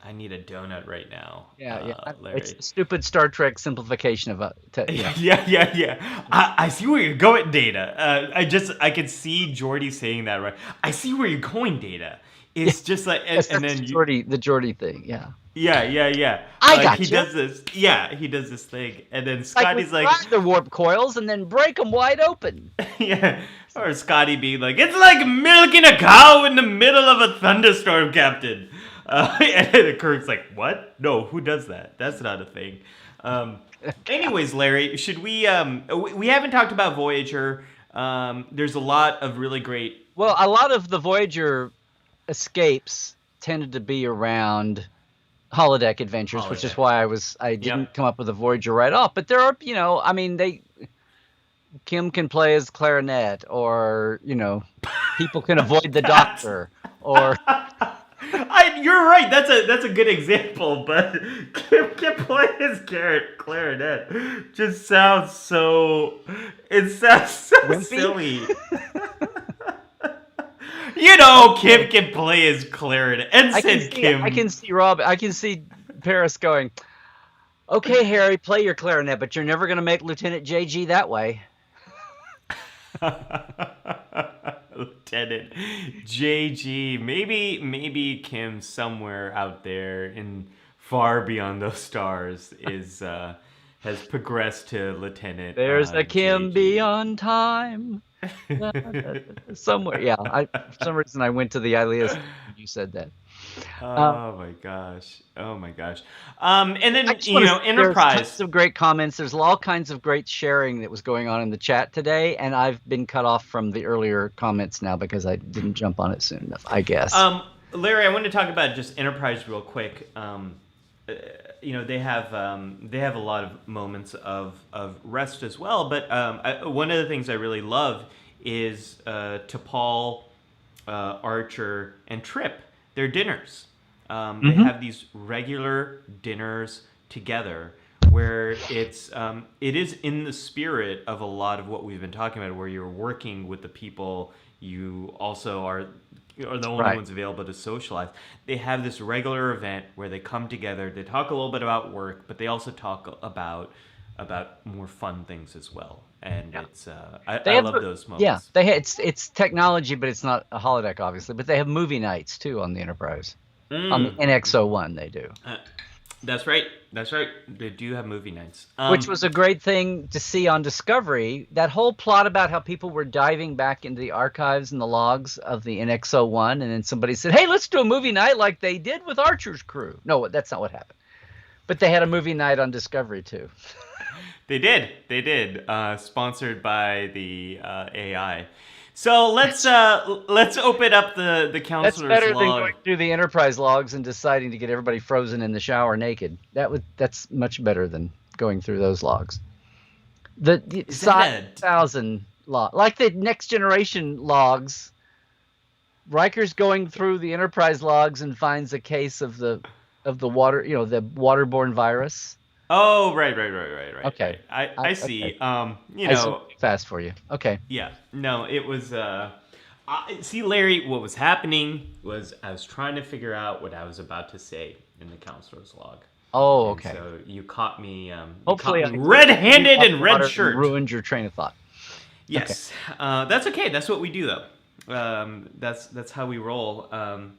S1: I need a donut right now,
S2: yeah. It's
S1: Larry.
S2: a stupid Star Trek simplification of
S1: Yeah. I see where you're going, Data. I can see Jordy saying that, right. I see where you're going, Data.
S2: Yeah.
S1: It's just like,
S2: Yes,
S1: and
S2: that's
S1: then you,
S2: The Geordie thing. Yeah.
S1: yeah.
S2: I
S1: Like he
S2: gotcha.
S1: does this, yeah, he does this thing, and then
S2: Like we
S1: Scotty's like,
S2: grind the warp coils and then break them wide open.
S1: yeah, or Scotty being like, it's like milking a cow in the middle of a thunderstorm, Captain. And then Kirk's like, what? No, who does that? That's not a thing. Anyways, Larry, should we haven't talked about Voyager. There's a lot of really great.
S2: Well, a lot of the Voyager escapes tended to be around holodeck adventures, which is
S1: Holodeck.
S2: why I didn't
S1: Yep.
S2: come up with a Voyager right off. But there are, I mean, Kim can play as clarinet, or people can avoid the
S1: That's
S2: doctor, or
S1: you're right. That's a good example, but Kim play his clarinet just sounds so. It sounds so
S2: wimpy.
S1: silly. Kim can play his clarinet. And said Kim.
S2: I can see Paris going, okay, Harry, play your clarinet, but you're never going to make Lieutenant JG that way.
S1: Lieutenant JG. Maybe Kim somewhere out there in far beyond those stars has progressed to Lieutenant.
S2: There's a Kim
S1: JG.
S2: beyond time. Somewhere, yeah. For some reason I went to the alias when you said that.
S1: Oh my gosh. Oh my gosh. And
S2: I
S1: then
S2: just want to say there's
S1: Enterprise.
S2: tons of great comments. There's all kinds of great sharing that was going on in the chat today, and I've been cut off from the earlier comments now because I didn't jump on it soon enough, I guess.
S1: Larry, I want to talk about just Enterprise real quick. They have a lot of moments of rest as well. But one of the things I really love is T'Pol, Archer, and Trip. Their dinners. They have these regular dinners together where it is in the spirit of a lot of what we've been talking about, where you're working with the people you also are the only
S2: Right.
S1: ones available to socialize. They have this regular event where they come together, they talk a little bit about work, but they also talk about more fun things as well. And it's I love those moments.
S2: Yeah, it's technology, but it's not a holodeck, obviously. But they have movie nights too on the Enterprise. On the NX-01, they do.
S1: That's right. They do have movie nights,
S2: Which was a great thing to see on Discovery. That whole plot about how people were diving back into the archives and the logs of the NX-01, and then somebody said, hey, let's do a movie night like they did with Archer's crew. No, that's not what happened. But they had a movie night on Discovery too.
S1: They did. Sponsored by the AI. So let's open up the
S2: That's
S1: counselor's
S2: better than
S1: log.
S2: going through the Enterprise logs and deciding to get everybody frozen in the shower naked. That's much better than going through those logs. The
S1: Is that
S2: 5,000 log, like the Next Generation logs. Riker's going through the Enterprise logs and finds a case of the water, the waterborne virus.
S1: Oh, right.
S2: Okay.
S1: I see.
S2: Okay. I zoomed fast for you. Okay.
S1: Yeah. No, it was. See, Larry, what was happening was I was trying to figure out what I was about to say in the counselor's log.
S2: Oh, okay.
S1: And so you caught me.
S2: Hopefully,
S1: red-handed and red shirt.
S2: Ruined your train of thought.
S1: Yes, okay. That's okay. That's what we do, though. That's how we roll. The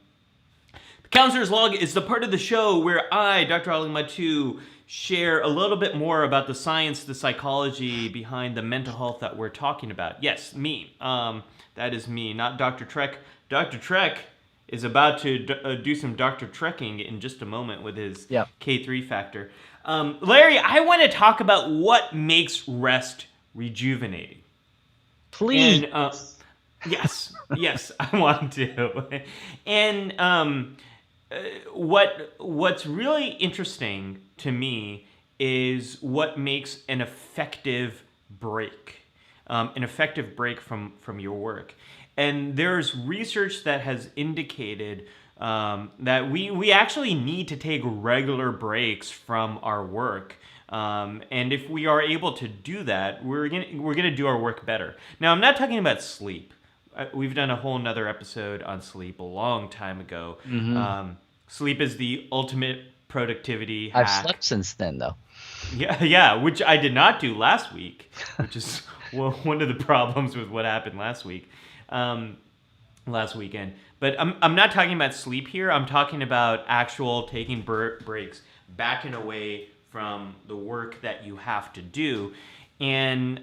S1: counselor's log is the part of the show where I, Dr. Ali Matu, share a little bit more about the science, the psychology behind the mental health that we're talking about. Yes, me. That is me, not Dr. Trek. Dr. Trek is about to do some Dr. Trekking in just a moment with his K3 factor. Larry, I want to talk about what makes rest rejuvenating.
S2: Please.
S1: And, yes, I want to. And what's really interesting to me is what makes an effective break. an effective break from your work. And there's research that has indicated that we actually need to take regular breaks from our work. And if we are able to do that, we're gonna do our work better. Now, I'm not talking about sleep. We've done a whole nother episode on sleep a long time ago.
S2: Hmm.
S1: Sleep is the ultimate productivity
S2: I've
S1: hack.
S2: slept since then, though.
S1: Yeah, yeah, which I did not do last week, which is one of the problems with what happened last week, um, last weekend. But I'm not talking about sleep here. I'm talking about actual taking breaks, backing away from the work that you have to do. And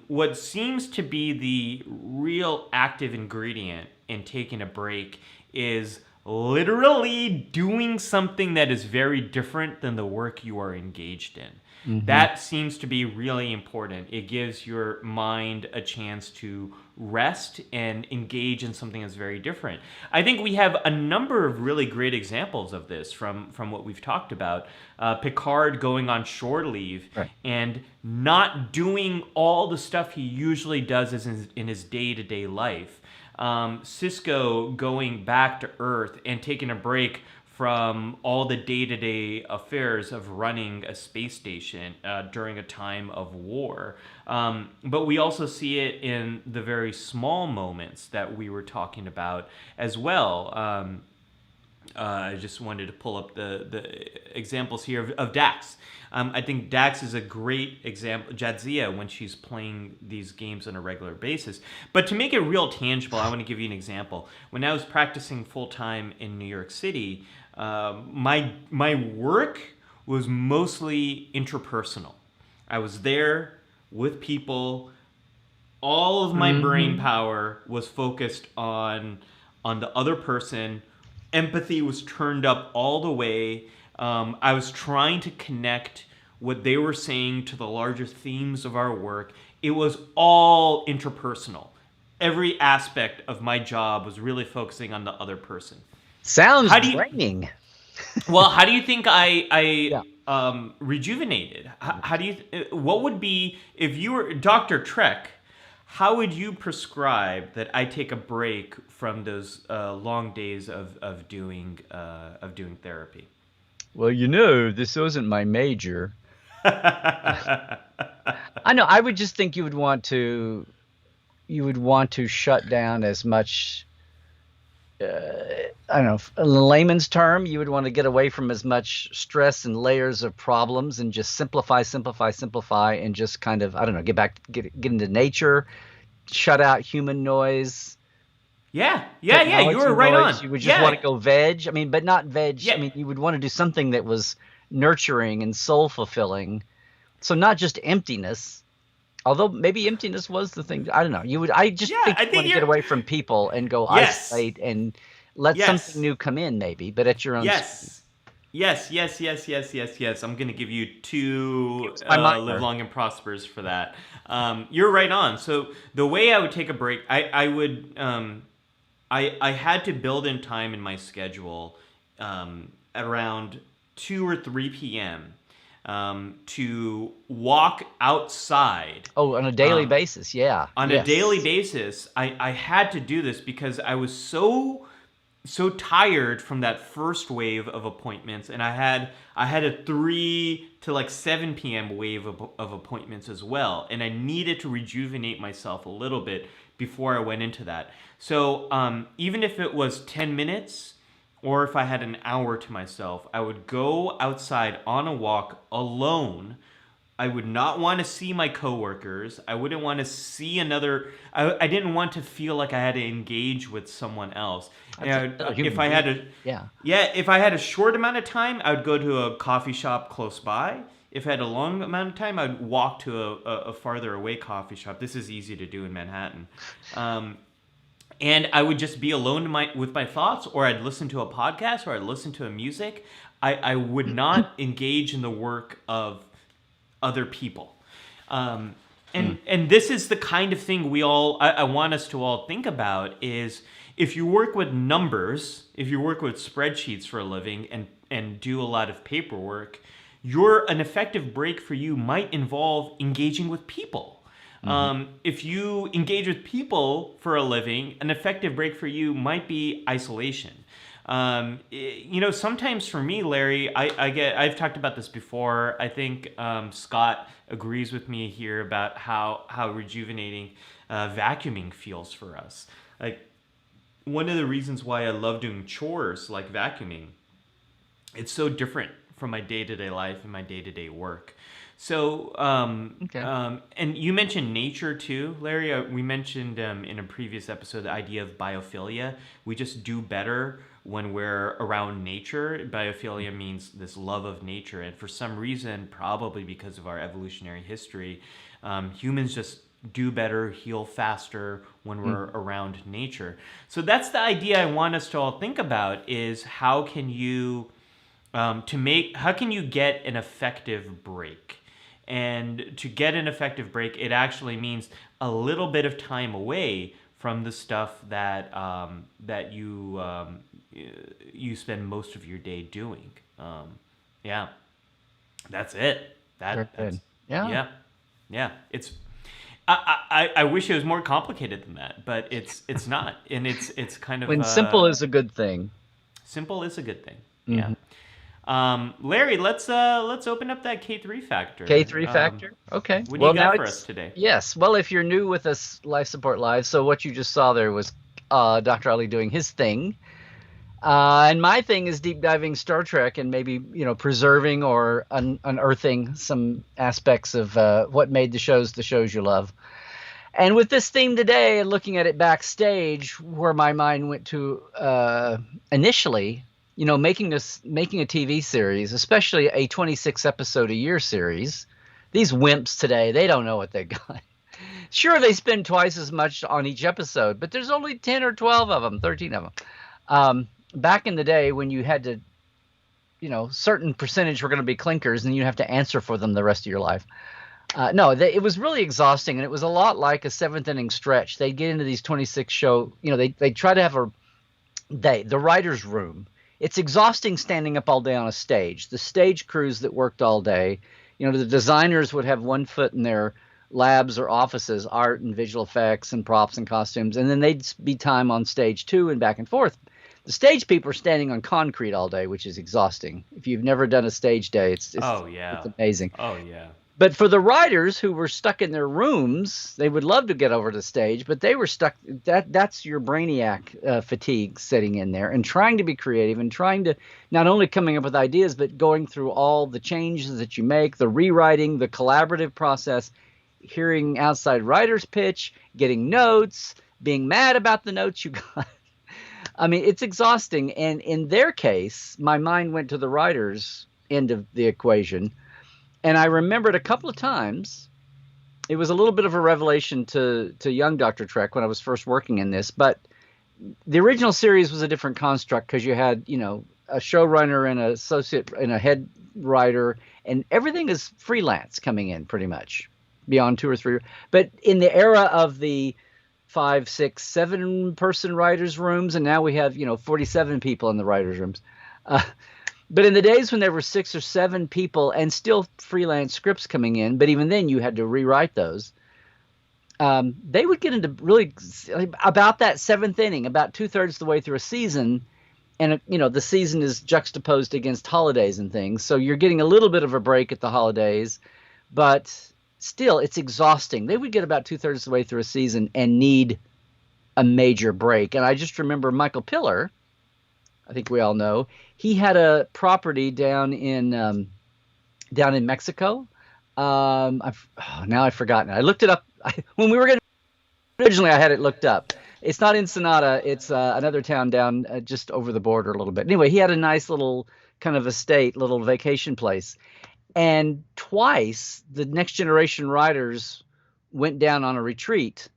S1: what seems to be the real active ingredient in taking a break is literally doing something that is very different than the work you are engaged in.
S2: Hmm.
S1: That seems to be really important. It gives your mind a chance to rest and engage in something that's very different. I think we have a number of really great examples of this from what we've talked about. Picard going on shore leave
S2: Right.
S1: and not doing all the stuff he usually does in his day-to-day life. Cisco going back to Earth and taking a break from all the day-to-day affairs of running a space station during a time of war. But we also see it in the very small moments that we were talking about as well. I just wanted to pull up the examples here of Dax. I think Dax is a great example. Jadzia, when she's playing these games on a regular basis. But to make it real tangible, I want to give you an example. When I was practicing full time in New York City, my work was mostly interpersonal. I was there with people. All of my brain
S2: Hmm.
S1: power was focused on the other person. Empathy was turned up all the way. I was trying to connect what they were saying to the larger themes of our work. It was all interpersonal. Every aspect of my job was really focusing on the other person.
S2: Sounds
S1: How do you
S2: draining.
S1: how do you think I
S2: Yeah.
S1: rejuvenated? How do you what would be if you were Dr. Trek? How would you prescribe that I take a break from those long days of doing therapy?
S2: Well, this wasn't my major. I know. I would just think you would want to shut down as much. I don't know. In a layman's term, you would want to get away from as much stress and layers of problems and just simplify, simplify, simplify, and just kind of, I don't know, get into nature, shut out human noise,
S1: Yeah. You
S2: technology
S1: were right
S2: noise.
S1: on.
S2: You would just want to
S1: Yeah,
S2: go veg. I mean, but not veg. I
S1: yeah.
S2: mean, you would want to do something that was nurturing and soul fulfilling. So not just emptiness. Although maybe emptiness was the thing. I don't know. I just
S1: Yeah,
S2: think
S1: I
S2: you want
S1: think
S2: to get
S1: you're.
S2: away from people and go
S1: Yes,
S2: isolate and let something
S1: yes,
S2: new come in, maybe, but at your own speed.
S1: yes, yes. I'm gonna give you two
S2: It's my
S1: live
S2: minor.
S1: long and prospers for that. You're right on. So the way I would take a break, I would I had to build in time in my schedule at around 2 or 3 p.m. To walk outside
S2: Oh, on a daily
S1: uh,
S2: basis. Yeah.
S1: on a daily
S2: Yes.
S1: basis. I had to do this because I was so tired from that first wave of appointments, and I had a 3 to like 7 p.m. wave of appointments as well, and I needed to rejuvenate myself a little bit before I went into that. So even if it was 10 minutes or if I had an hour to myself, I would go outside on a walk alone. I would not want to see my coworkers. I wouldn't want to see another. I didn't want to feel like I had to engage with someone else.
S2: That's
S1: And
S2: another
S1: if
S2: human
S1: I had
S2: being.
S1: a,
S2: Yeah.
S1: yeah, if I had a short amount of time, I would go to a coffee shop close by. If I had a long amount of time, I'd walk to a farther away coffee shop. This is easy to do in Manhattan. Um, and I would just be alone with my thoughts, or I'd listen to a podcast, or I'd listen to a music. I would not engage in the work of other people. Um,
S2: Mm.
S1: and this is the kind of thing I want us to all think about is if you work with numbers, if you work with spreadsheets for a living and do a lot of paperwork, an effective break for you might involve engaging with people.
S2: Hmm.
S1: If you engage with people for a living, an effective break for you might be isolation. Sometimes for me, Larry, I've talked about this before. I think Scott agrees with me here about how rejuvenating vacuuming feels for us. Like, one of the reasons why I love doing chores like vacuuming, it's so different from my day to day life and my day to day work. So,
S2: Okay.
S1: and you mentioned nature too, Larry. We mentioned in a previous episode the idea of biophilia. We just do better when we're around nature. Biophilia means this love of nature, and for some reason, probably because of our evolutionary history, humans just do better, heal faster when we're
S2: Hmm.
S1: around nature. So that's the idea I want us to all think about: is how can you how can you get an effective break? And to get an effective break, it actually means a little bit of time away from the stuff that you spend most of your day doing. Yeah, that's it.
S2: Very
S1: That's
S2: good. Yeah.
S1: yeah, yeah. It's I wish it was more complicated than that, but it's not, and it's kind of
S2: When simple is a good thing.
S1: simple is a good thing. Yeah.
S2: Hmm.
S1: Larry, let's open up that K3 factor.
S2: K3 factor. Okay.
S1: What do you
S2: Well, now
S1: got for us
S2: it's
S1: today?
S2: yes. Well, if you're new with us, Life Support Live, so what you just saw there was Dr. Ali doing his thing. And my thing is deep diving Star Trek and maybe, preserving or unearthing some aspects of what made the shows you love. And with this theme today, looking at it backstage, where my mind went to initially, making a TV series, especially a 26 episode a year series. These wimps today, they don't know what they got. Sure, they spend twice as much on each episode, but there's only 10 or 12 of them, 13 of them. Back in the day when you had to, certain percentage were going to be clinkers and you have to answer for them the rest of your life. No, it was really exhausting, and it was a lot like a seventh inning stretch. They'd get into these 26 show, they try to have the writer's room. It's exhausting standing up all day on a stage. The stage crews that worked all day, the designers would have one foot in their labs or offices, art and visual effects and props and costumes, and then they'd be time on stage too and back and forth. The stage people are standing on concrete all day, which is exhausting. If you've never done a stage day,
S1: Oh
S2: it's
S1: yeah.
S2: amazing.
S1: Oh yeah.
S2: But for the writers who were stuck in their rooms, they would love to get over to stage, but they were stuck. That's your brainiac fatigue setting in there, and trying to be creative and trying to not only coming up with ideas, but going through all the changes that you make, the rewriting, the collaborative process, hearing outside writers pitch, getting notes, being mad about the notes you got. I mean, it's exhausting. And in their case, my mind went to the writers' end of the equation. And I remembered a couple of times, it was a little bit of a revelation to young Dr. Trek when I was first working in this, but the original series was a different construct because you had, a showrunner and an associate and a head writer, and everything is freelance coming in pretty much beyond two or three. But in the era of the 5, 6, 7 person writers' rooms, and now we have, 47 people in the writers' rooms. Uh, but in the days when there were 6 or 7 people and still freelance scripts coming in, but even then you had to rewrite those. They would get into really about that seventh inning, about 2/3 of the way through a season, and the season is juxtaposed against holidays and things, so you're getting a little bit of a break at the holidays, but still it's exhausting. They would get about 2/3 of the way through a season and need a major break. And I just remember Michael Piller, I think we all know, he had a property down in Mexico. Now I've forgotten. I looked it up when we were going. Originally, I had it looked up. It's not Ensenada. It's another town down just over the border a little bit. Anyway, he had a nice little kind of estate, little vacation place. And twice, the Next Generation writers went down on a retreat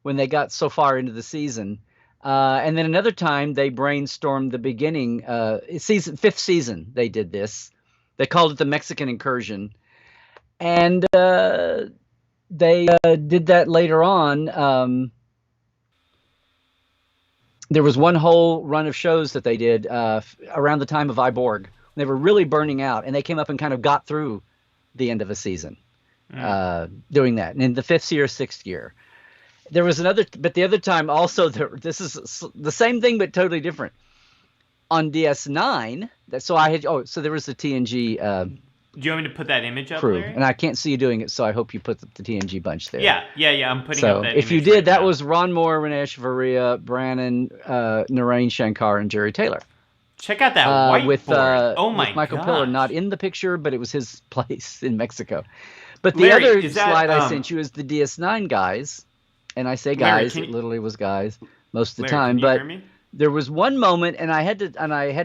S2: when they got so far into the season. And then another time, they brainstormed the beginning, fifth season, they did this. They called it the Mexican Incursion. And they did that later on. There was one whole run of shows that they did around the time of Iborg. They were really burning out, and they came up and kind of got through the end of a season. doing that. And in the fifth year, sixth year, there was another, but the other time also, this is the same thing but totally different. On DS9, so I had, so there was the TNG
S1: Do you want me to put that image up,
S2: crew,
S1: Larry?
S2: and I can't see you doing it, so I hope you put the TNG bunch there.
S1: Yeah. I'm putting up
S2: So
S1: that
S2: if you
S1: image
S2: did,
S1: right
S2: that
S1: now.
S2: was Ron Moore, Renee Echevarria, Brannon, Narain Shankar, and Jerry Taylor.
S1: Check out that whiteboard. Oh
S2: With
S1: my
S2: Michael Piller not
S1: gosh.
S2: in the picture, but it was his place in Mexico. But the
S1: Larry,
S2: other
S1: is that
S2: slide I sent you is the DS9 guys, and I say
S1: Larry,
S2: guys,
S1: can
S2: it
S1: you
S2: literally was guys most of the
S1: Larry,
S2: time.
S1: can you hear
S2: But
S1: me?
S2: there was one moment, and I had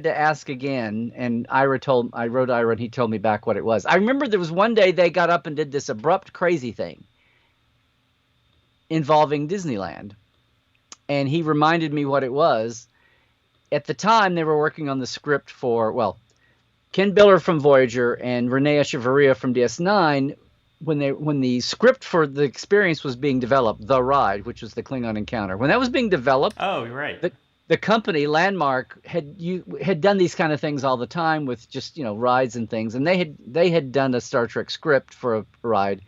S2: to ask again, and I wrote Ira, and he told me back what it was. I remember there was one day they got up and did this abrupt, crazy thing involving Disneyland, and he reminded me what it was. At the time, they were working on the script for, well, Ken Biller from Voyager and Renee Echevarria from DS9. When the script for the experience was being developed, The Ride, which was the Klingon encounter, when that was being developed,
S1: Oh, you're right.
S2: the company Landmark had done these kind of things all the time with just rides and things, and they had done a Star Trek script for a ride,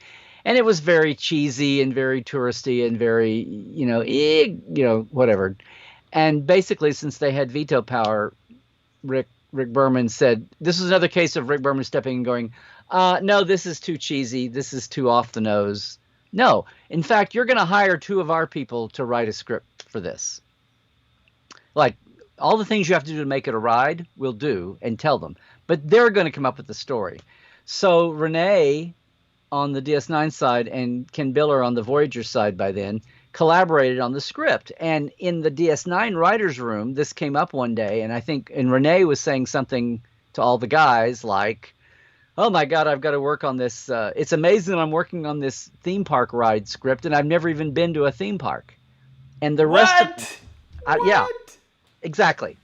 S2: and it was very cheesy and very touristy and very whatever. And basically, since they had veto power, Rick Berman said this was another case of Rick Berman stepping and going, no, this is too cheesy, this is too off the nose. No, in fact, you're going to hire two of our people to write a script for this. Like, all the things you have to do to make it a ride, we'll do and tell them. But they're going to come up with the story. So Renee on the DS9 side and Ken Biller on the Voyager side by then collaborated on the script. And in the DS9 writers' room, this came up one day, and Renee was saying something to all the guys like, "Oh my God, I've got to work on this. It's amazing I'm working on this theme park ride script, and I've never even been to a theme park." And the rest of them,
S1: What?
S2: yeah,
S1: What?
S2: exactly.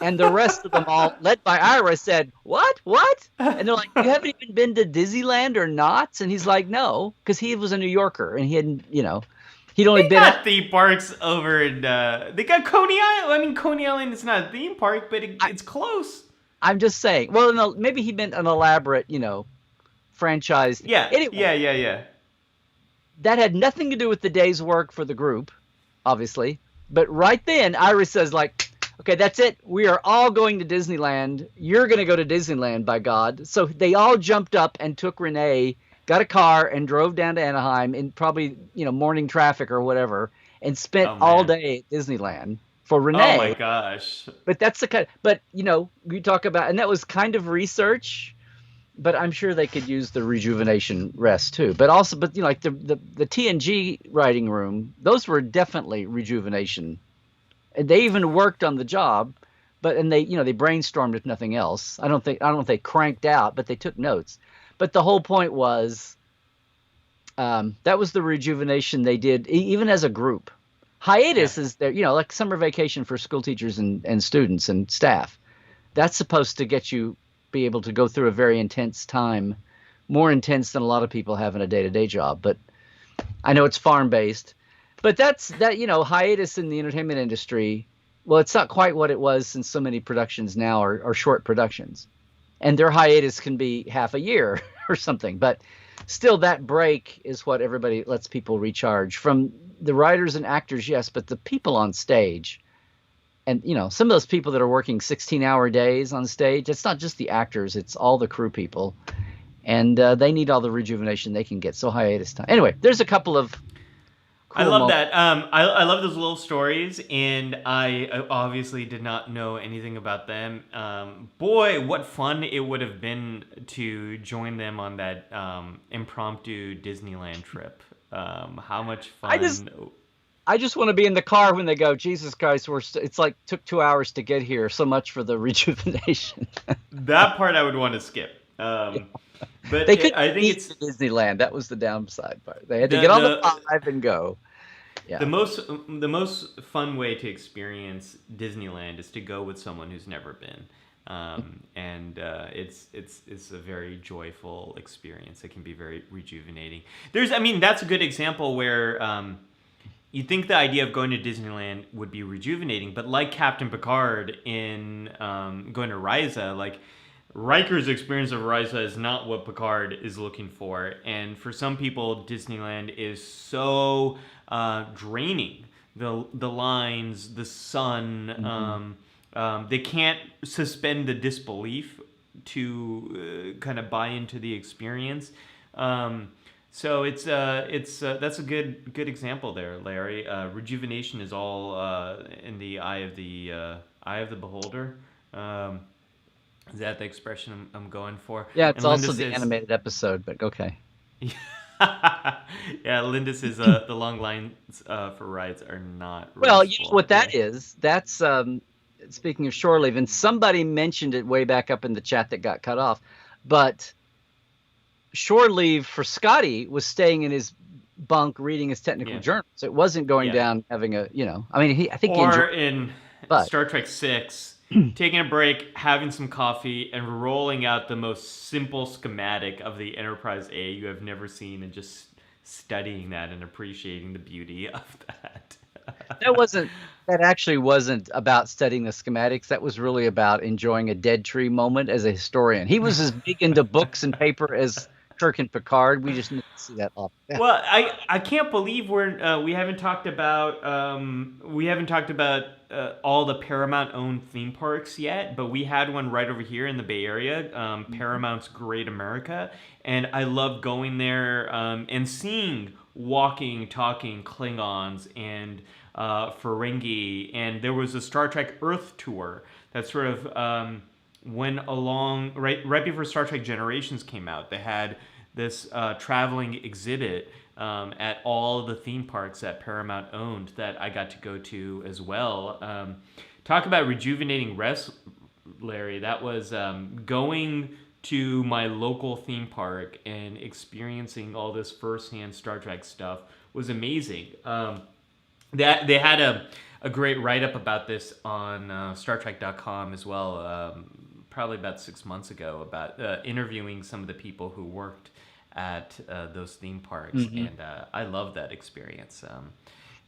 S2: And the rest of them, all led by Ira, said, "What? What?" And they're like, "You haven't even been to Disneyland or not?" And he's like, "No," because he was a New Yorker and he hadn't, he'd only
S1: They
S2: been out.
S1: got theme parks over in. They got Coney Island. I mean, Coney Island is not a theme park, but it's close.
S2: I'm just saying. Well, no, maybe he meant an elaborate, franchise. Anyway,
S1: Yeah.
S2: that had nothing to do with the day's work for the group, obviously. But right then, Ira says, like, "Okay, that's it. We are all going to Disneyland. You're going to go to Disneyland, by God." So they all jumped up and took Renee, got a car, and drove down to Anaheim in probably, morning traffic or whatever, and spent
S1: Oh
S2: all
S1: man.
S2: day at Disneyland for
S1: Oh my
S2: Renee.
S1: gosh.
S2: But that's the kind, but, you talk about, and that was kind of research, but I'm sure they could use the rejuvenation rest too. But also, but, like the TNG writing room, those were definitely rejuvenation. And they even worked on the job, and they brainstormed if nothing else. I don't know if they cranked out, but they took notes. But the whole point was that was the rejuvenation they did, even as a group.
S1: Yeah.
S2: Hiatus is there, like summer vacation for school teachers and students and staff. That's supposed to get you be able to go through a very intense time, more intense than a lot of people have in a day-to-day job. But I know it's farm-based. But that's that, hiatus in the entertainment industry. Well, it's not quite what it was, since so many productions now are short productions. And their hiatus can be half a year or something. But still, that break is what everybody lets people recharge from. The writers and actors, yes, but the people on stage. And, some of those people that are working 16-hour days on stage, it's not just the actors, it's all the crew people. And they need all the rejuvenation they can get. So hiatus time. Anyway, there's a couple of
S1: I
S2: cool
S1: love
S2: moments.
S1: that. I love those little stories, and I obviously did not know anything about them. Boy, what fun it would have been to join them on that impromptu Disneyland trip. How much
S2: I just
S1: fun.
S2: I just want to be in the car when they go, "Jesus Christ, it's like took 2 hours to get here. So much for the rejuvenation."
S1: That part I would want to skip.
S2: Yeah.
S1: But
S2: They couldn't
S1: I think
S2: eat
S1: it's
S2: to Disneyland. That was the downside part. They had to
S1: the
S2: get on the
S1: the
S2: five and go.
S1: the
S2: Yeah.
S1: most the most fun way to experience Disneyland is to go with someone who's never been, and it's a very joyful experience. It can be very rejuvenating. I mean, that's a good example where you think the idea of going to Disneyland would be rejuvenating, but like Captain Picard in going to Risa, Riker's experience of Risa is not what Picard is looking for, and for some people, Disneyland is so draining. The lines, the sun,
S2: Mm-hmm.
S1: they can't suspend the disbelief to kind of buy into the experience. So it's that's a good example there, Larry. Rejuvenation is all in the eye of the beholder. Um, is that the expression I'm going for?
S2: Yeah, it's
S1: And Linda
S2: also the
S1: says,
S2: animated episode, but okay.
S1: yeah, Linda says the long lines for rides are not
S2: Well, you know
S1: restful.
S2: what
S1: Yeah,
S2: that is? That's speaking of shore leave, and somebody mentioned it way back up in the chat that got cut off. But shore leave for Scotty was staying in his bunk reading his technical
S1: yeah,
S2: journals. It wasn't going
S1: yeah.
S2: down having a, I mean, I think he enjoyed
S1: Or in
S2: it, but
S1: Star Trek 6, taking a break, having some coffee, and rolling out the most simple schematic of the Enterprise A you have never seen and just studying that and appreciating the beauty of that.
S2: that wasn't that actually wasn't about studying the schematics. That was really about enjoying a dead tree moment as a historian. He was as big into books and paper as Kirk and Picard. We just didn't see that often. Yeah.
S1: Well, I can't believe we haven't talked about all the Paramount owned theme parks yet, but we had one right over here in the Bay Area, Paramount's Great America, and I love going there and seeing walking, talking Klingons and Ferengi, and there was a Star Trek Earth tour that sort of went along right before Star Trek Generations came out. They had this traveling exhibit at all the theme parks that Paramount owned that I got to go to as well. Talk about rejuvenating rest, Larry. That was going to my local theme park and experiencing all this firsthand Star Trek stuff was amazing. That they had a great write up about this on StarTrek.com as well. Probably about 6 months ago, about interviewing some of the people who worked at those theme parks,
S2: Mm-hmm.
S1: and I love that experience.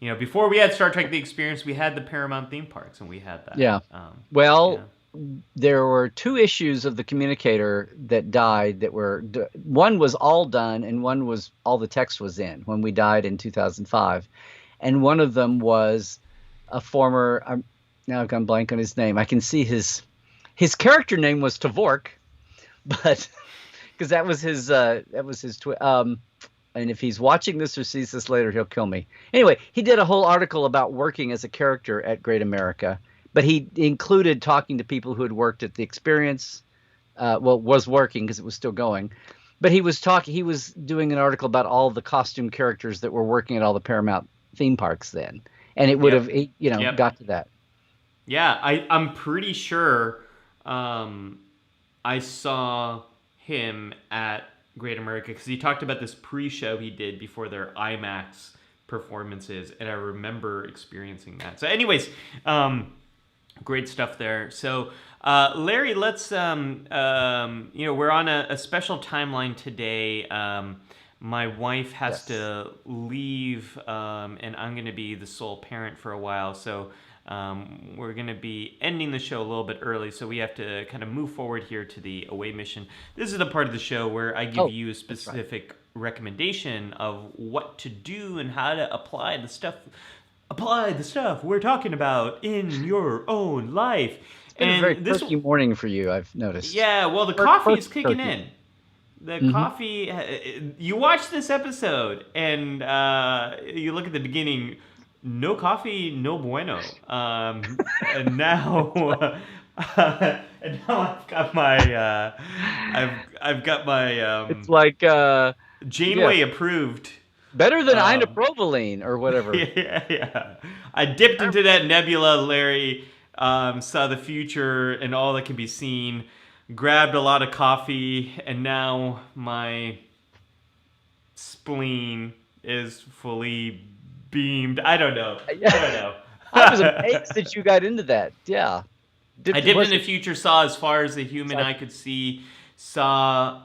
S1: Before we had Star Trek: The Experience, we had the Paramount theme parks, and we had that.
S2: Yeah.
S1: Yeah,
S2: Well, there were two issues of the communicator that died that were one was all done and one was all the text was in when we died in 2005. And one of them was a former now I've gone blank on his name. I can see his character name was Tvork, but because that was his and if he's watching this or sees this later, he'll kill me. Anyway, he did a whole article about working as a character at Great America, but he included talking to people who had worked at the experience, was working because it was still going. But he was doing an article about all the costume characters that were working at all the Paramount theme parks then. And it would
S1: yep,
S2: have,
S1: yep.
S2: got to that.
S1: Yeah, I'm pretty sure I saw him at Great America because he talked about this pre-show he did before their IMAX performances, and I remember experiencing that. So, anyways, great stuff there. So, Larry, let's we're on a special timeline today. My wife has
S2: Yes.
S1: to leave, and I'm going to be the sole parent for a while. So we're going to be ending the show a little bit early, so we have to kind of move forward here to the away mission. This is the part of the show where I give you a specific recommendation of what to do and how to apply the stuff we're talking about in your own life.
S2: It's been a very perky morning for you, I've noticed.
S1: Yeah, well, the coffee is kicking
S2: turkey.
S1: in. The coffee. You watch this episode and you look at the beginning. No coffee, no bueno. And now, I've got my. I've got my.
S2: It's like
S1: Janeway approved.
S2: Better than inapprovaline or whatever.
S1: Yeah. I dipped into that nebula, Larry. Saw the future and all that can be seen. Grabbed a lot of coffee, and now my spleen is fully beamed. I don't know.
S2: I was amazed that you got into that. Yeah.
S1: I dipped in the future, saw as far as the human eye could see, saw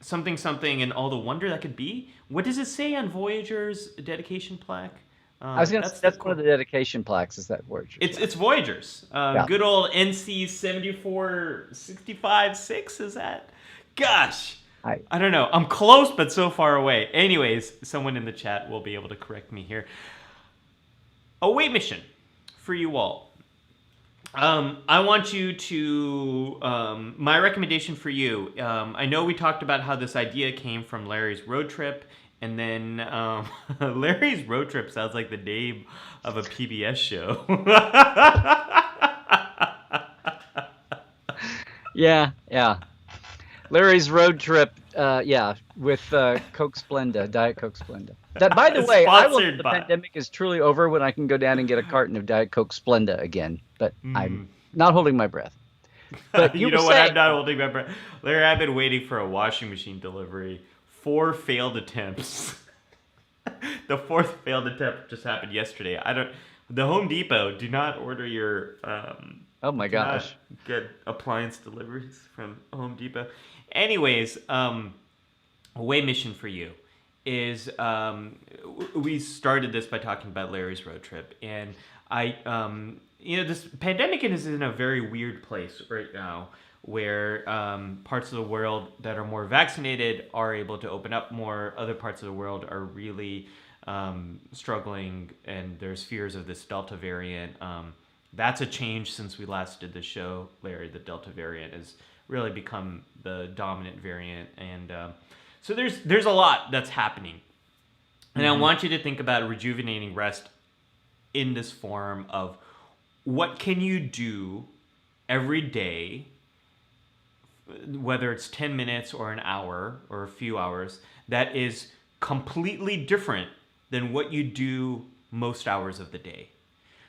S1: something, and all the wonder that could be. What does it say on Voyager's dedication plaque?
S2: I was gonna say
S1: That's the
S2: that's one of
S1: cool.
S2: the dedication plaques. Is that Voyagers?
S1: It's
S2: Yeah.
S1: it's Voyagers.
S2: Yeah.
S1: Good old NC 7465-6 is that? Gosh,
S2: I
S1: I don't know. I'm close, but so far away. Anyways, someone in the chat will be able to correct me here. Away mission for you all. I want you to. My recommendation for you. I know we talked about how this idea came from Larry's road trip, and then Larry's road trip sounds like the name of a PBS show.
S2: yeah, yeah. Larry's road trip, yeah, with Coke Splenda, Diet Coke Splenda. That, by the way, I will.
S1: Sponsored
S2: The
S1: by.
S2: pandemic is truly over when I can go down and get a carton of Diet Coke Splenda again. But I'm
S1: Hmm.
S2: not holding my breath. But you
S1: You
S2: were
S1: know what?
S2: saying,
S1: I'm not holding my breath. Larry, I've been waiting for a washing machine delivery. 4 failed attempts. The fourth failed attempt just happened yesterday. I don't. The Home Depot, do not order your.
S2: oh my
S1: Do not
S2: gosh,
S1: get appliance deliveries from Home Depot. Anyways, away mission for you is we started this by talking about Larry's road trip, and this pandemic is in a very weird place right now, where parts of the world that are more vaccinated are able to open up more. Other parts of the world are really struggling, and there's fears of this Delta variant. That's a change since we last did the show, Larry. The Delta variant has really become the dominant variant, and so there's a lot that's happening. And I
S2: hmm
S1: want you to think about rejuvenating rest in this form of what can you do every day, whether it's 10 minutes or an hour or a few hours, that is completely different than what you do most hours of the day.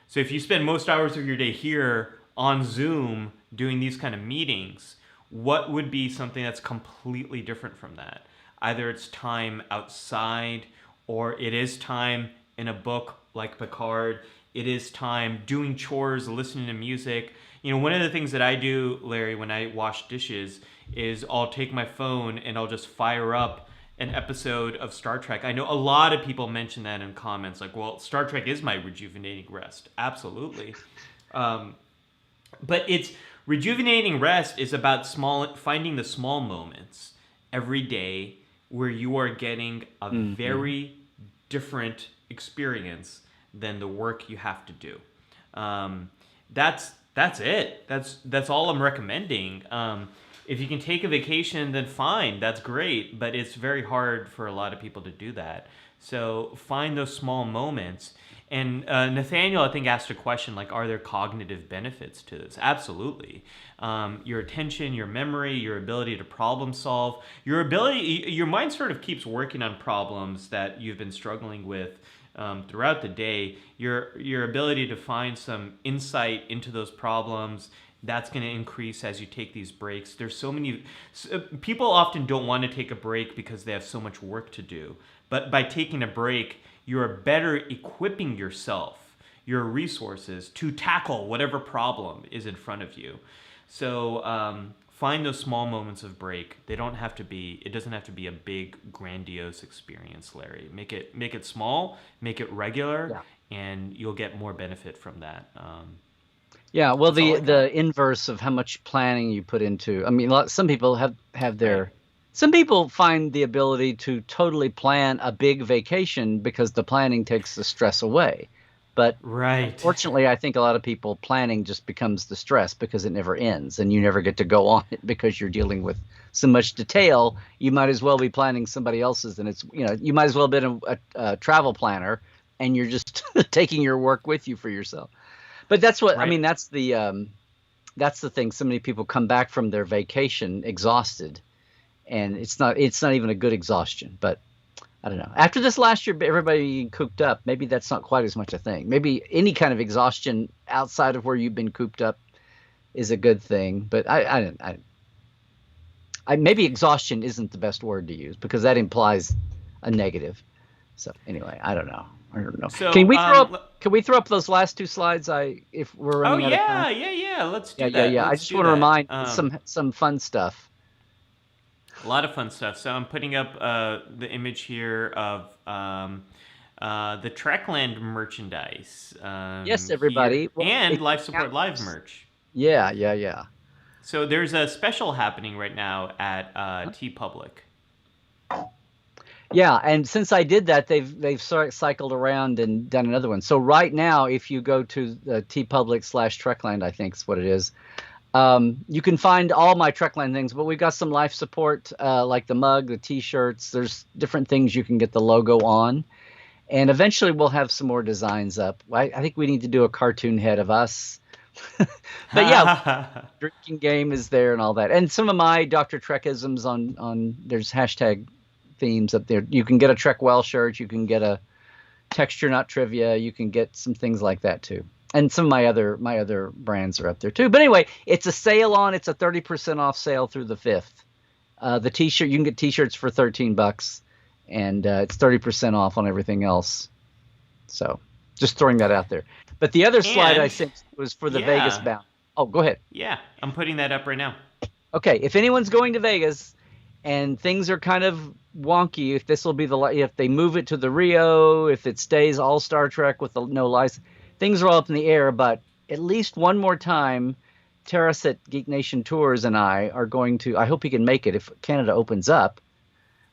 S1: So if you spend most hours of your day here on Zoom doing these kind of meetings, what would be something that's completely different from that? Either it's time outside, or it is time in a book like Picard. It is time doing chores, listening to music. One of the things that I do, Larry, when I wash dishes is I'll take my phone and I'll just fire up an episode of Star Trek. I know a lot of people mention that in comments, like, well, Star Trek is my rejuvenating rest. Absolutely. But it's rejuvenating rest is about finding the small moments every day where you are getting a
S2: hmm
S1: very different experience than the work you have to do. That's it. That's all I'm recommending. If you can take a vacation, then fine, that's great. But it's very hard for a lot of people to do that. So find those small moments. And Nathaniel, I think, asked a question like, are there cognitive benefits to this? Absolutely. Your attention, your memory, your ability to problem solve, your mind sort of keeps working on problems that you've been struggling with throughout the day. Your ability to find some insight into those problems, that's going to increase as you take these breaks. There's so many people often don't want to take a break because they have so much work to do. But by taking a break, you are better equipping yourself, your resources, to tackle whatever problem is in front of you. So find those small moments of break. They don't have to be. It doesn't have to be a big, grandiose experience, Larry. Make it small, make it regular,
S2: yeah,
S1: and you'll get more benefit from that.
S2: yeah. Well,
S1: That's all
S2: the
S1: I got.
S2: inverse of how much planning you put into. I mean, some people have
S1: Right.
S2: their. Some people find the ability to totally plan a big vacation because the planning takes the stress away. But
S1: Right.
S2: unfortunately, I think a lot of people planning just becomes the stress because it never ends and you never get to go on it because you're dealing with so much detail. You might as well be planning somebody else's, and it's you might as well have been a travel planner and you're just taking your work with you for yourself. But that's what I
S1: Right.
S2: mean. That's the thing. So many people come back from their vacation exhausted, and it's not even a good exhaustion. But I don't know. After this last year, everybody cooped up. Maybe that's not quite as much a thing. Maybe any kind of exhaustion outside of where you've been cooped up is a good thing. But maybe exhaustion isn't the best word to use because that implies a negative. So anyway, I don't know. I don't know. Can
S1: So
S2: we throw up? Can we throw up those last two slides? If we're
S1: oh
S2: running out of time.
S1: yeah, yeah, yeah. Let's
S2: Yeah,
S1: do
S2: yeah,
S1: that.
S2: yeah. I
S1: Let's
S2: just
S1: do
S2: want to
S1: that.
S2: remind some fun stuff.
S1: A lot of fun stuff. So I'm putting up the image here of the Trekland merchandise
S2: Yes,
S1: here
S2: everybody. Well,
S1: and
S2: it
S1: Life Support Live
S2: counts.
S1: merch.
S2: Yeah, yeah, yeah.
S1: So there's a special happening right now at T Public.
S2: Yeah, and since I did that, they've sort of cycled around and done another one. So right now, if you go to tpublic/Trekland, I think is what it is, you can find all my Trekland things. But we got some life support, like the mug, the T-shirts. There's different things you can get the logo on, and eventually we'll have some more designs up. I think we need to do a cartoon head of us. But yeah, drinking game is there and all that, and some of my Dr. Trekisms on there's hashtag themes up there. You can get a Trek Well shirt, you can get a Texture Not Trivia, you can get some things like that too. And some of my other brands are up there too. But anyway, it's a sale on. It's a 30% off sale through the 5th. The T-shirt, you can get T-shirts for $13, and it's 30% off on everything else. So just throwing that out there. But the other slide I
S1: And
S2: sent was for the Vegas
S1: yeah,
S2: bound. Oh, go ahead.
S1: yeah, I'm putting that up right now.
S2: Okay, if anyone's going to Vegas and things are kind of wonky, if this will be if they move it to the Rio, if it stays all Star Trek with the no license, things are all up in the air. But at least one more time, Terrace at Geek Nation Tours and I are going to. I hope he can make it if Canada opens up.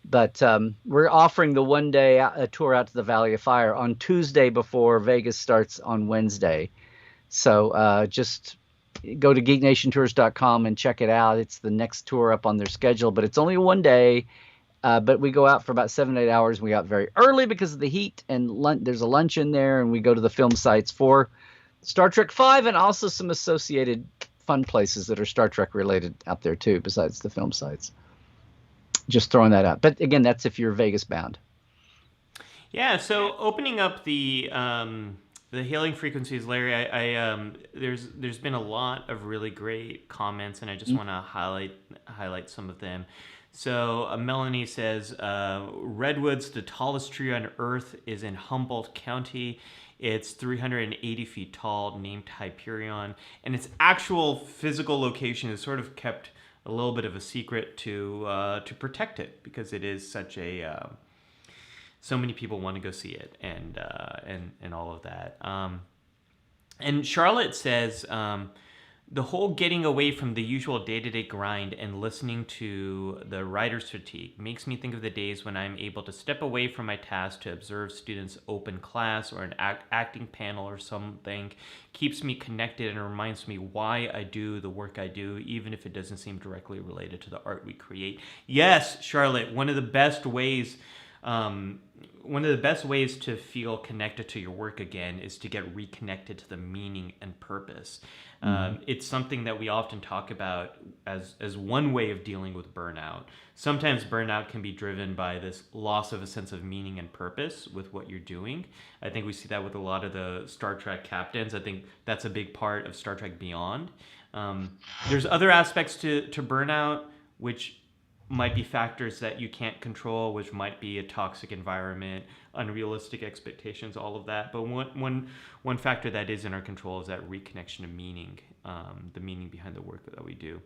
S2: But we're offering the one-day tour out to the Valley of Fire on Tuesday before Vegas starts on Wednesday. So just go to geeknationtours.com and check it out. It's the next tour up on their schedule, but it's only one day. But we go out for about 7 to 8 hours. We got very early because of the heat, and there's a lunch in there, and we go to the film sites for Star Trek V and also some associated fun places that are Star Trek related out there too, besides the film sites. Just throwing that out. But again, that's if you're Vegas bound.
S1: Yeah, so opening up the hailing frequencies, Larry, there's been a lot of really great comments, and I just want to highlight some of them. So Melanie says, Redwoods, the tallest tree on Earth, is in Humboldt County. It's 380 feet tall, named Hyperion, and its actual physical location is sort of kept a little bit of a secret to protect it because it is such a so many people want to go see it and all of that. And Charlotte says the whole getting away from the usual day-to-day grind and listening to the writer's fatigue makes me think of the days when I'm able to step away from my task to observe students open class or an acting panel or something. Keeps me connected and reminds me why I do the work I do, even if it doesn't seem directly related to the art we create. Yes, Charlotte, one of the best ways to feel connected to your work again is to get reconnected to the meaning and purpose. It's something that we often talk about as one way of dealing with burnout. Sometimes burnout can be driven by this loss of a sense of meaning and purpose with what you're doing. I think we see that with a lot of the Star Trek captains. I think that's a big part of Star Trek Beyond. There's other aspects to burnout, which might be factors that you can't control, which might be a toxic environment, unrealistic expectations, all of that. But one factor that is in our control is that reconnection of meaning, the meaning behind the work that we do.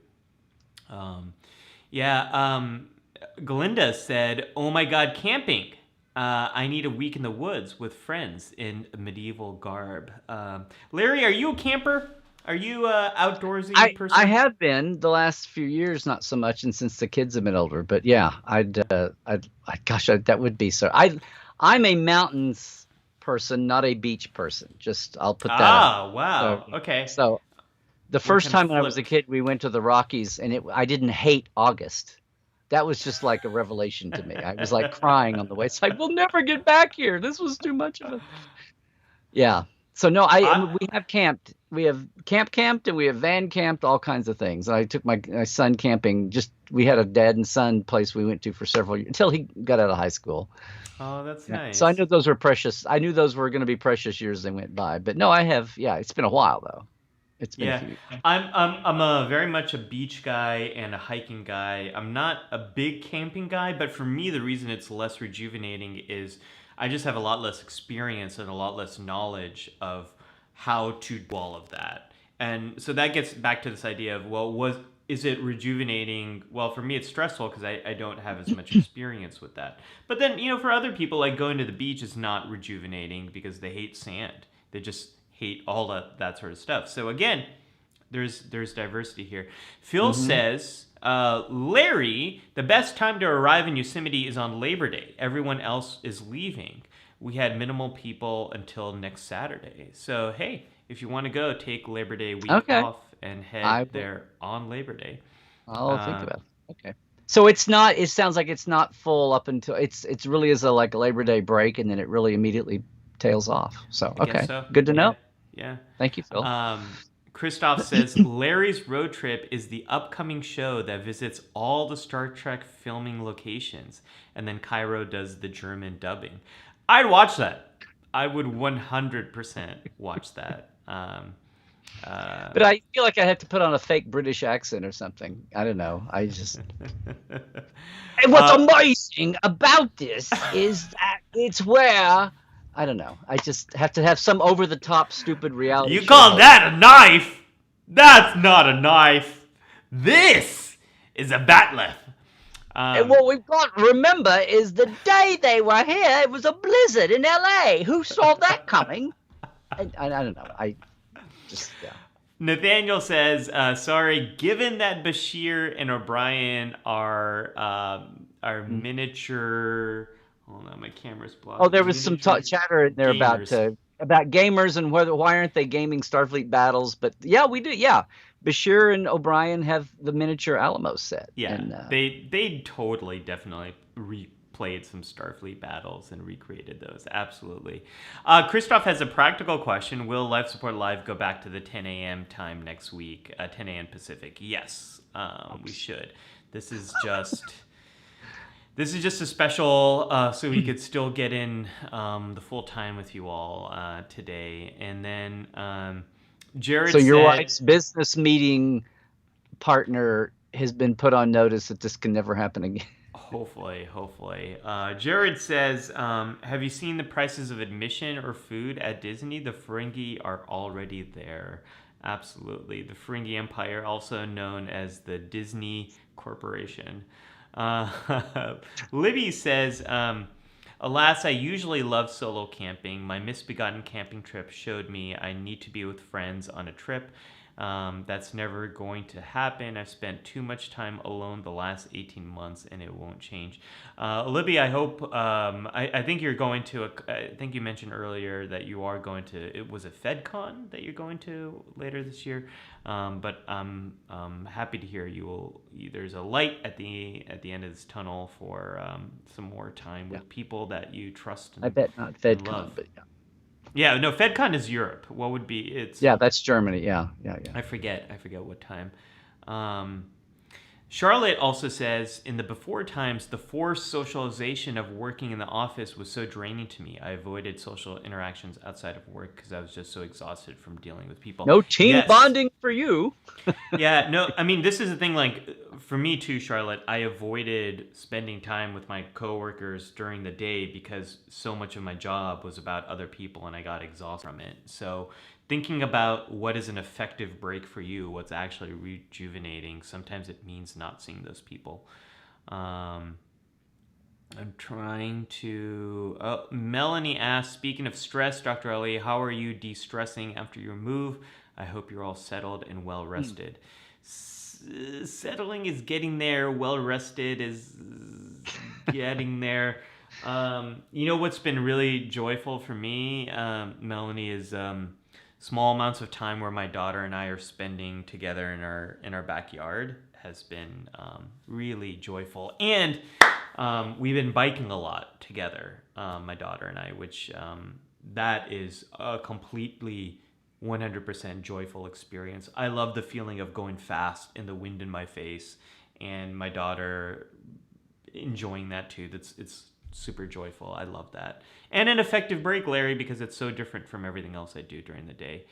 S1: Galinda said, "Oh my God, camping! I need a week in the woods with friends in medieval garb." Larry, are you a camper? Are you a outdoorsy person?
S2: I have been the last few years, not so much, and since the kids have been older. But yeah, gosh, that would be so. I'm a mountains person, not a beach person. Just I'll put that out.
S1: Ah, wow.
S2: So,
S1: Okay.
S2: so the
S1: We're
S2: first
S1: kind of
S2: time when I was a
S1: flipped.
S2: kid, we went to the Rockies, and I didn't hate August. That was just like a revelation to me. I was like crying on the way. It's like we'll never get back here. This was too much of a yeah. So no,
S1: I
S2: we have camped. We have camped, and we have van camped, all kinds of things. I took my son camping. We had a dad and son place we went to for several years until he got out of high school.
S1: Oh, that's
S2: Yeah. So I
S1: nice.
S2: knew those were precious. I knew those were going to be precious years that went by. But no, I have. Yeah, it's been a while though. It's been a
S1: Yeah.
S2: few.
S1: I'm a very much a beach guy and a hiking guy. I'm not a big camping guy, but for me the reason it's less rejuvenating is I just have a lot less experience and a lot less knowledge of how to do all of that. And so that gets back to this idea of, well, is it rejuvenating? Well, for me, it's stressful because I don't have as much experience with that. But then, for other people, like going to the beach is not rejuvenating because they hate sand. They just hate all that sort of stuff. So again, there's diversity here. Phil
S2: Mm-hmm.
S1: says, Larry, the best time to arrive in Yosemite is on Labor Day. Everyone else is leaving. We had minimal people until next Saturday. So hey, if you want to go, take Labor Day week
S2: Okay.
S1: off and head
S2: I will.
S1: there on Labor Day.
S2: I'll think
S1: Uh,
S2: about it. Okay. So it's not. It sounds like it's not full up until it's really is a like a Labor Day break, and then it really immediately tails off. So
S1: I guess
S2: okay,
S1: so.
S2: good to
S1: Yeah,
S2: know.
S1: yeah.
S2: Thank you, Phil.
S1: Um, Christoph says Larry's Road Trip is the upcoming show that visits all the Star Trek filming locations, and then Cairo does the German dubbing. I'd watch that. I would 100% watch that. Uh,
S2: But I feel like I have to put on a fake British accent or something. I don't know. I just. And what's
S1: uh,
S2: amazing about this is that it's where I don't know. I just have to have some over the top stupid reality
S1: you
S2: show
S1: call
S2: host.
S1: that a knife? That's not a knife. This is a batleth.
S2: And
S1: Um,
S2: what we've got to remember is the day they were here, it was a blizzard in LA. Who saw that coming? I don't know. I just, yeah.
S1: Nathaniel says, "Sorry, given that Bashir and O'Brien are
S2: Mm.
S1: miniature. Hold on, my camera's
S2: Oh,
S1: blocking.
S2: there was some
S1: Miniature
S2: chatter in there
S1: gamers.
S2: about gamers and why aren't they gaming Starfleet battles? But yeah, we do. Yeah, Bashir and O'Brien have the miniature Alamo set,
S1: Yeah,
S2: and
S1: they totally definitely replayed some Starfleet battles and recreated those. Absolutely. Christoph has a practical question. Will Life Support Live go back to the 10 a.m. time next week? 10 a.m. Pacific. Yes, we
S2: oops.
S1: should. This is just This is just a special, so we could still get in the full time with you all today. And then
S2: So
S1: Jared
S2: your
S1: said,
S2: wife's business meeting partner has been put on notice that this can never happen again.
S1: hopefully, hopefully. Jared says, have you seen the prices of admission or food at Disney? The Ferengi are already there. Absolutely. The Ferengi Empire, also known as the Disney Corporation. Libby says, alas, I usually love solo camping. My misbegotten camping trip showed me I need to be with friends on a trip. That's never going to happen. I've spent too much time alone the last 18 months and it won't change. Libby, I hope, I think you're going to, I think you mentioned earlier that you are going to, it was a FedCon that you're going to later this year. But I'm happy to hear there's a light at the end of this tunnel for some more time
S2: Yeah,
S1: with people that you trust
S2: I
S1: and,
S2: bet not
S1: and love.
S2: FedCon, but yeah,
S1: Yeah, no, FedCon is Europe. What would be it's
S2: yeah, that's Germany. Yeah, yeah, yeah.
S1: I forget what time. Um, Charlotte also says, in the before times, the forced socialization of working in the office was so draining to me. I avoided social interactions outside of work because I was just so exhausted from dealing with people.
S2: No team
S1: Yes,
S2: bonding for you.
S1: yeah, no, I mean, this is the thing. Like, for me too, Charlotte, I avoided spending time with my coworkers during the day because so much of my job was about other people and I got exhausted from it. So, thinking about what is an effective break for you, what's actually rejuvenating, sometimes it means not seeing those people. Um, I'm trying to. Oh, Melanie asks, speaking of stress, Dr. Ali, how are you de stressing after your move? I hope you're all settled and well
S2: Hmm.
S1: rested. Settling is getting there, well rested is getting there. What's been really joyful for me, Melanie, is small amounts of time where my daughter and I are spending together in our backyard has been really joyful. And we've been biking a lot together, my daughter and I, which that is a completely 100% joyful experience. I love the feeling of going fast and the wind in my face, and my daughter enjoying that too. It's super joyful. I love that, and an effective break, Larry, because it's so different from everything else I do during the day.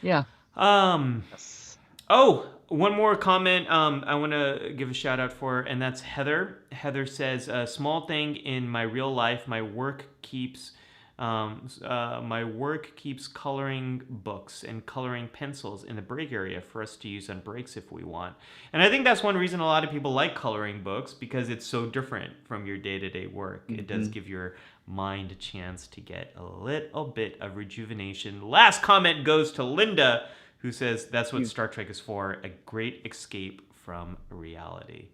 S2: Yeah.
S1: Um,
S2: Yes.
S1: Oh, one more comment I want to give a shout out for, and that's Heather. Heather says, a small thing in my real life, my work keeps My work keeps coloring books and coloring pencils in the break area for us to use on breaks if we want. And I think that's one reason a lot of people like coloring books, because it's so different from your day-to-day work. It does
S2: Hmm.
S1: give your mind a chance to get a little bit of rejuvenation. Last comment goes to Linda, who says that's what
S2: You
S1: Star Trek is for, a great escape from reality.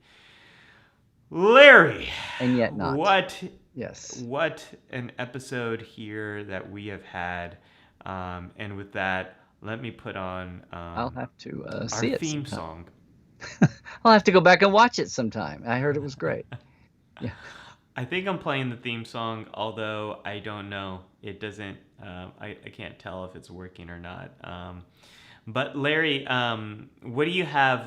S1: Larry,
S2: and yet not.
S1: what
S2: Yes.
S1: what an episode here that we have had. And with that, let me put on
S2: I'll have to
S1: our
S2: see it
S1: theme
S2: sometime.
S1: song.
S2: I'll have to go back and watch it sometime. I heard it was great. Yeah.
S1: I think I'm playing the theme song, although I don't know. It doesn't. I can't tell if it's working or not. But Larry, what do you have?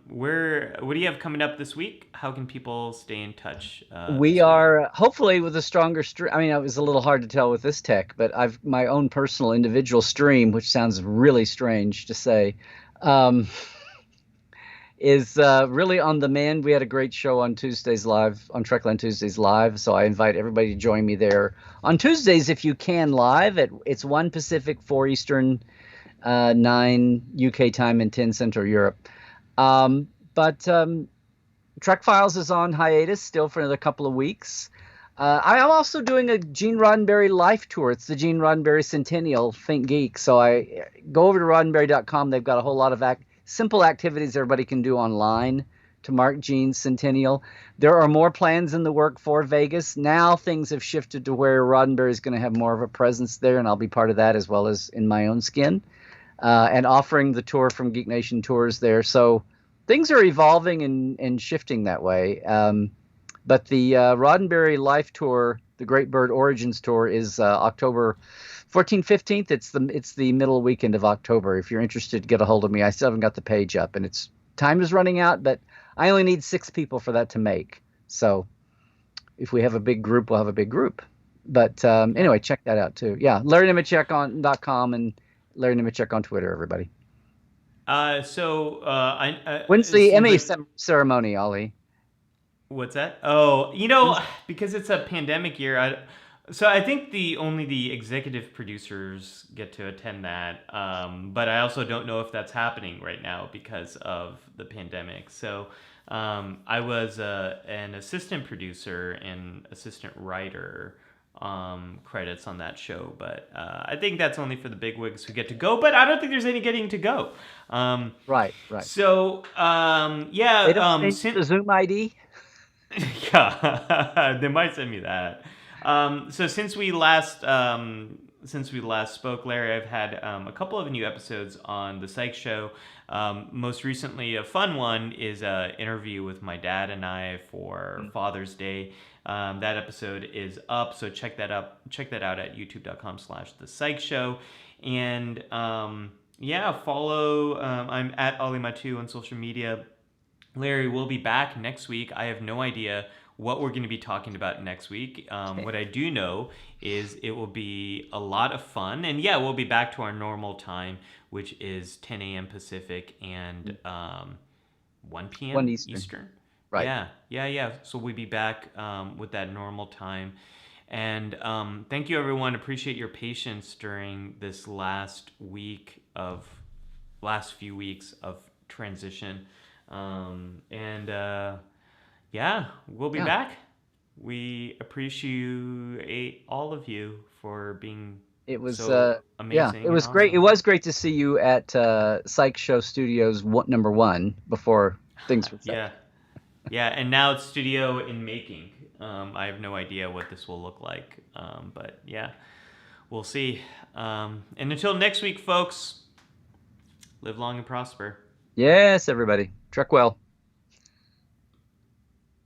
S1: What do you have coming up this week? How can people stay in touch
S2: We
S1: this week?
S2: are hopefully with a stronger stream. I mean, it was a little hard to tell with this tech, but I've my own personal individual stream, which sounds really strange to say, um, is really on demand. We had a great show on Tuesdays live on Trekland Tuesdays live, so I invite everybody to join me there on Tuesdays if you can live. It's 1 Pacific, 4 Eastern, 9 UK time, and 10 Central Europe. But Trek Files is on hiatus still for another couple of weeks. I am also doing a Gene Roddenberry life tour. It's the Gene Roddenberry Centennial Think Geek. So I go over to roddenberry.com. They've got a whole lot of simple activities everybody can do online to mark Gene's centennial. There are more plans in the work for Vegas. Now things have shifted to where Roddenberry is going to have more of a presence there, and I'll be part of that as well as in my own skin, and offering the tour from Geek Nation Tours there. So things are evolving and shifting that way. But the Roddenberry Life Tour, the Great Bird Origins Tour, is October 14th, 15th. It's the middle weekend of October. If you're interested, get a hold of me. I still haven't got the page up, and it's time is running out, but I only need 6 people for that to make. So if we have a big group, we'll have a big group. But
S1: Yeah.
S2: anyway, check that out too. Yeah, LarryNemechek.com and Larry Nemechek on Twitter, everybody. When's
S1: It
S2: the
S1: seems
S2: Emmy
S1: like.
S2: ceremony, Ollie?
S1: What's that? Oh,
S2: When's
S1: because it's a pandemic year, so I think the executive producers get to attend that. But I also don't know if that's happening right now because of the pandemic. So I was an assistant producer and assistant writer, credits on that show, but I think that's only for the bigwigs who get to go. But I don't think there's any getting to go. Um,
S2: right, right.
S1: so
S2: They
S1: yeah,
S2: don't change the Zoom ID.
S1: yeah, they might send me that. So since we last spoke, Larry, I've had a couple of new episodes on the Psych Show. Most recently, a fun one is an interview with my dad and I for Father's Day. That episode is up, so check that up. Check that out at youtube.com/the Psych Show, and yeah, follow. I'm at Ollie Matu on social media. Larry, we'll be back next week. I have no idea what we're going to be talking about next week.
S2: Okay.
S1: What I do know is it will be a lot of fun. And yeah, we'll be back to our normal time, which is 10 a.m. Pacific and 1
S2: One
S1: p.m.
S2: Eastern.
S1: Eastern.
S2: Right.
S1: Yeah. So we'll be back with that normal time. And thank you, everyone. Appreciate your patience during this last few weeks of transition. And yeah, we'll be
S2: Yeah.
S1: back. We appreciate all of you for being
S2: It was
S1: so
S2: yeah, it
S1: amazing and
S2: was great. It
S1: awesome.
S2: was great to see you at Psych Show Studios number 1 before things were set.
S1: Yeah, yeah, and now it's studio in making. I have no idea what this will look like, but yeah, we'll see. And until next week, folks, live long and prosper.
S2: Yes, everybody. Trek well.